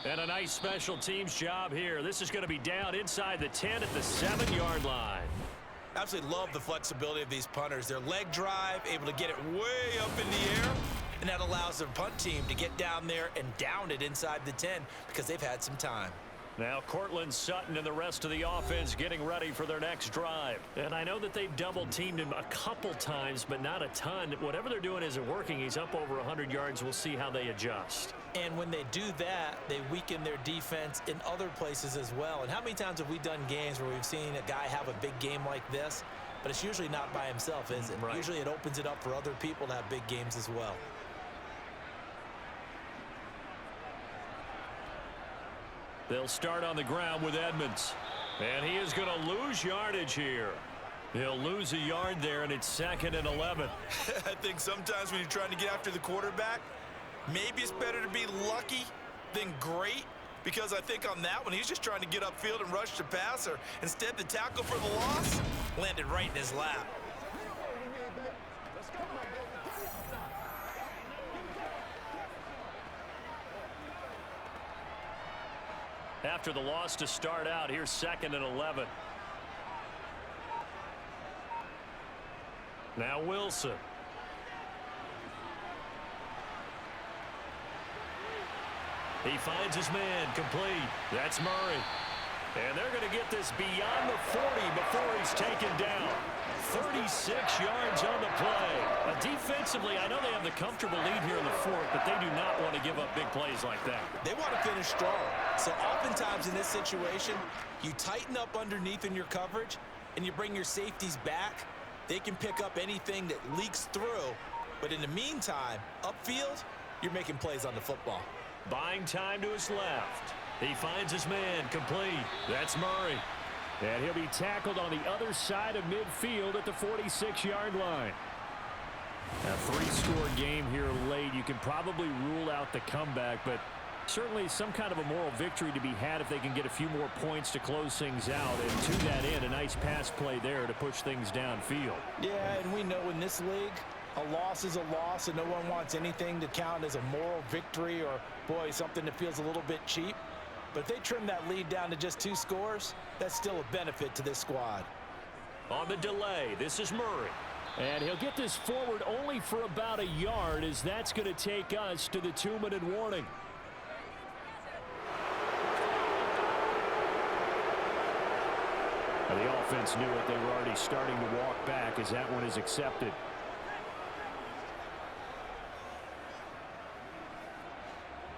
D: And a nice special teams job here. This is going to be down inside the 10 at the 7-yard line.
C: Absolutely love the flexibility of these punters. Their leg drive, able to get it way up in the air, and that allows their punt team to get down there and down it inside the 10 because they've had some time.
D: Now Cortland Sutton and the rest of the offense getting ready for their next drive. And I know that they've double-teamed him a couple times, but not a ton. Whatever they're doing isn't working. He's up over 100 yards. We'll see how they adjust.
C: And when they do that, they weaken their defense in other places as well. And how many times have we done games where we've seen a guy have a big game like this, but it's usually not by himself, is it?
D: Right.
C: Usually it opens it up for other people to have big games as well.
D: They'll start on the ground with Edmonds. And he is going to lose yardage here. He'll lose a yard there, and it's 2nd and 11.
C: I think sometimes when you're trying to get after the quarterback, maybe it's better to be lucky than great, because I think on that one, he's just trying to get upfield and rush the passer. Instead, the tackle for the loss landed right in his lap.
D: After the loss to start out, here's 2nd and 11. Now Wilson. He finds his man complete. That's Murray. And they're going to get this beyond the 40 before he's taken down. 36 yards on the play. Defensively, I know they have the comfortable lead here in the 4th, but they do not want to give up big plays like that.
C: They want to finish strong. So oftentimes in this situation, you tighten up underneath in your coverage, and you bring your safeties back. They can pick up anything that leaks through But in the meantime, upfield, you're making plays on the football.
B: Buying time to his left. He finds his man complete. That's Murray. And he'll be tackled on the other side of midfield at the 46-yard line. A three-score game here late. You can probably rule out the comeback, but certainly some kind of a moral victory to be had if they can get a few more points to close things out. And to that end, a nice pass play there to push things downfield.
C: Yeah, and we know in this league, a loss is a loss, and no one wants anything to count as a moral victory or, boy, something that feels a little bit cheap. But if they trim that lead down to just 2 scores, that's still a benefit to this squad.
B: On the delay, this is Murray.
D: And he'll get this forward only for about a yard, as that's going to take us to the 2-minute warning. And the offense knew it. They were already starting to walk back as that one is accepted.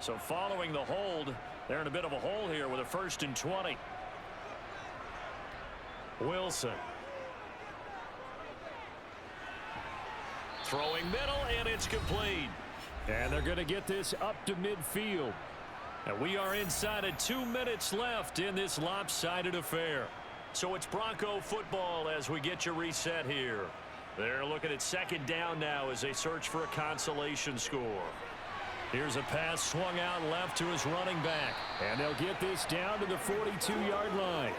B: So following the hold, they're in a bit of a hole here with a 1st and 20. Wilson. Throwing middle, and it's complete.
D: And they're going to get this up to midfield.
B: And we are inside of 2 minutes left in this lopsided affair. So it's Bronco football as we get you reset here. They're looking at 2nd down now as they search for a consolation score. Here's a pass swung out left to his running back.
D: And they'll get this down to the 42-yard line.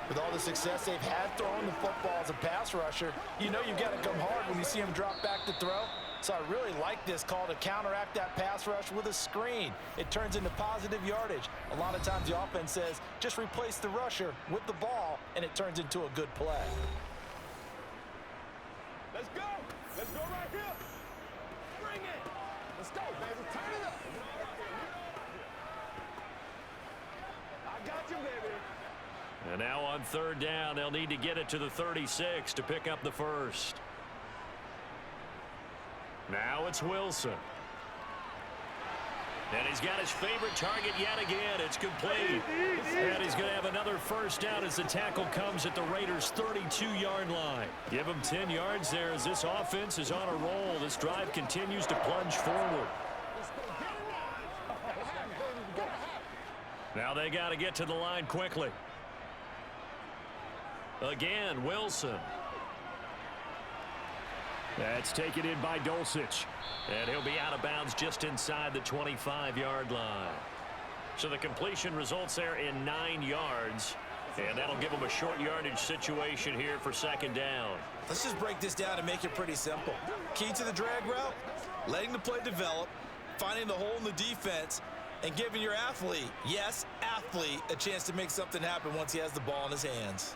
C: With all the success they've had throwing the football as a pass rusher, you know you've got to come hard when you see him drop back to throw. So I really like this call to counteract that pass rush with a screen. It turns into positive yardage. A lot of times the offense says, just replace the rusher with the ball, and it turns into a good play.
E: Let's go. Let's go right here. Bring it. Let's go, baby. Turn it up. I got you, baby.
B: And now on 3rd down, they'll need to get it to the 36 to pick up the 1st. Now it's Wilson. And he's got his favorite target yet again. It's complete.
D: And he's going to have another 1st down as the tackle comes at the Raiders' 32-yard line.
B: Give him 10 yards there as this offense is on a roll. This drive continues to plunge forward. Now they got to get to the line quickly. Again, Wilson.
D: That's taken in by Dulcich.
B: And he'll be out of bounds just inside the 25-yard line. So the completion results there in 9 yards. And that'll give them a short yardage situation here for 2nd down.
C: Let's just break this down and make it pretty simple. Key to the drag route, letting the play develop, finding the hole in the defense, and giving your athlete, yes, athlete, a chance to make something happen once he has the ball in his hands.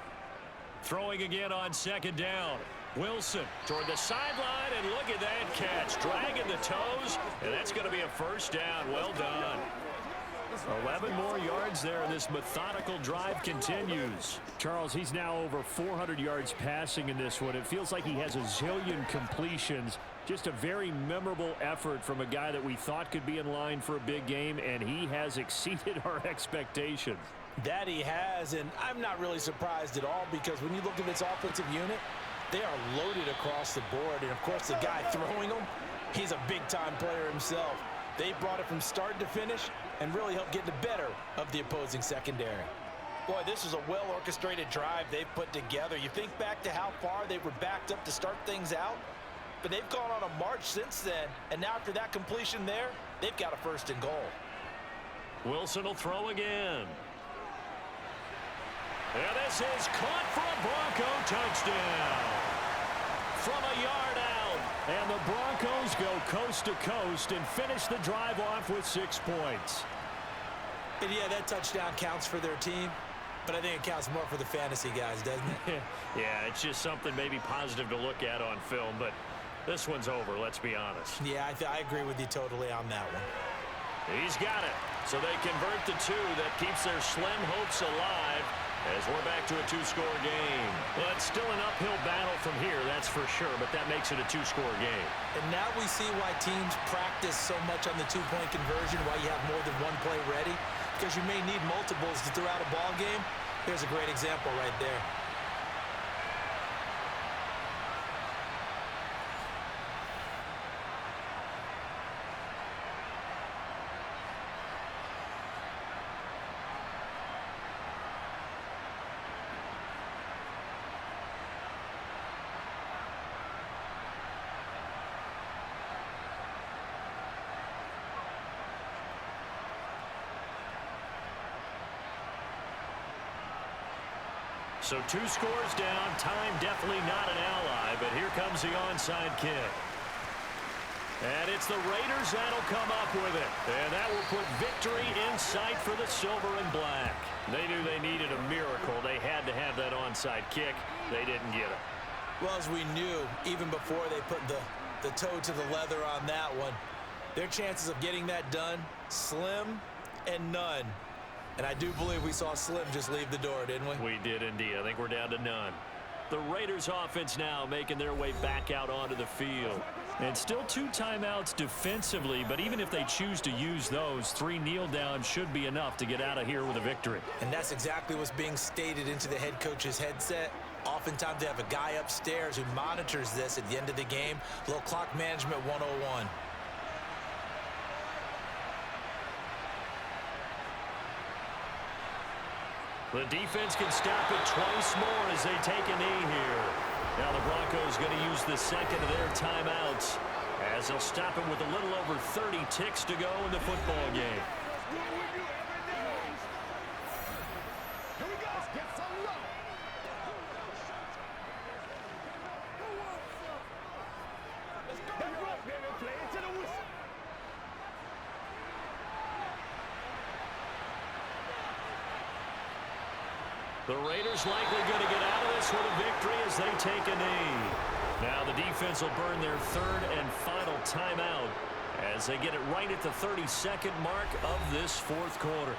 B: Throwing again on 2nd down. Wilson toward the sideline, and look at that catch. Dragging the toes, and that's going to be a 1st down. Well done.
D: 11 more yards there, and this methodical drive continues. Charles, he's now over 400 yards passing in this one. It feels like he has a zillion completions. Just a very memorable effort from a guy that we thought could be in line for a big game, and he has exceeded our expectations.
C: That he has, and I'm not really surprised at all, because when you look at this offensive unit, they are loaded across the board. And, of course, the guy throwing them, he's a big-time player himself. They brought it from start to finish and really helped get the better of the opposing secondary. Boy, this is a well-orchestrated drive they've put together. You think back to how far they were backed up to start things out, but they've gone on a march since then, and now after that completion there, they've got a 1st and goal.
B: Wilson will throw again. And this is caught for a Bronco touchdown. From a yard out.
D: And the Broncos go coast to coast and finish the drive off with 6 points.
C: And yeah, that touchdown counts for their team, but I think it counts more for the fantasy guys, doesn't it?
B: Yeah, it's just something maybe positive to look at on film, but this one's over, let's be honest.
C: Yeah, I agree with you totally on that one.
B: He's got it. So they convert the 2. That keeps their slim hopes alive as we're back to a 2-score game. Well, it's still an uphill battle from here, that's for sure, but that makes it a 2-score game.
C: And now we see why teams practice so much on the 2-point conversion, why you have more than one play ready, because you may need multiples to throw out a ball game. Here's a great example right there.
B: So 2 scores down. Time definitely not an ally, but here comes the onside kick. And it's the Raiders that'll come up with it. And that will put victory in sight for the silver and black. They knew they needed a miracle. They had to have that onside kick. They didn't get it.
C: Well, as we knew, even before they put the toe to the leather on that one, their chances of getting that done, slim and none. And I do believe we saw Slim just leave the door, didn't we?
B: We did indeed. I think we're down to none. The Raiders offense now making their way back out onto the field. And still 2 timeouts defensively, but even if they choose to use those, 3 kneel downs should be enough to get out of here with a victory.
C: And that's exactly what's being stated into the head coach's headset. Oftentimes they have a guy upstairs who monitors this at the end of the game. Little clock management 101.
B: The defense can stop it twice more as they take a knee here. Now the Broncos going to use the second of their timeouts as they'll stop it with a little over 30 ticks to go in the football game.
E: Here we go. Let's get some love. Let's go, baby. Play it to the whistle.
B: The Raiders likely going to get out of this with a victory as they take a knee. Now the defense will burn their 3rd and final timeout as they get it right at the 32nd mark of this 4th quarter.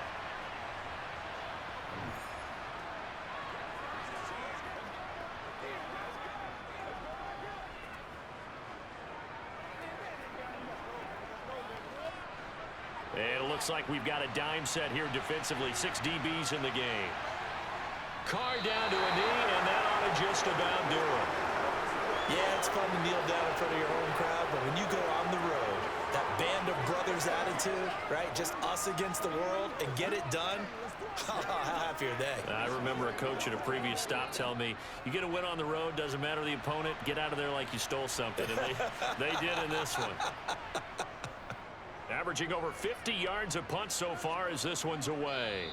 B: And it looks like we've got a dime set here defensively. 6 DBs in the game. Carr down to a knee, and that ought to just about do it.
C: Yeah, it's fun to kneel down in front of your home crowd, but when you go on the road, that band of brothers attitude, right? Just us against the world and get it done. How happy are they?
B: I remember a coach at a previous stop telling me, you get a win on the road, doesn't matter the opponent, get out of there like you stole something. And they did in this one. Averaging over 50 yards a punt so far as this one's away.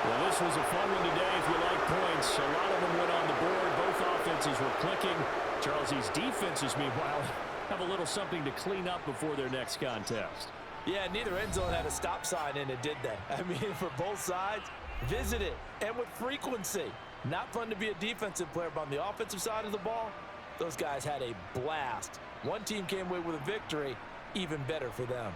D: Well, this was a fun one today if you like points. A lot of them went on the board. Both offenses were clicking. Charles, these defenses, meanwhile, have a little something to clean up before their next contest.
C: Yeah, neither end zone had a stop sign in it, did they? I mean, for both sides, visit it, and with frequency. Not fun to be a defensive player, but on the offensive side of the ball, those guys had a blast. One team came away with a victory, even better for them.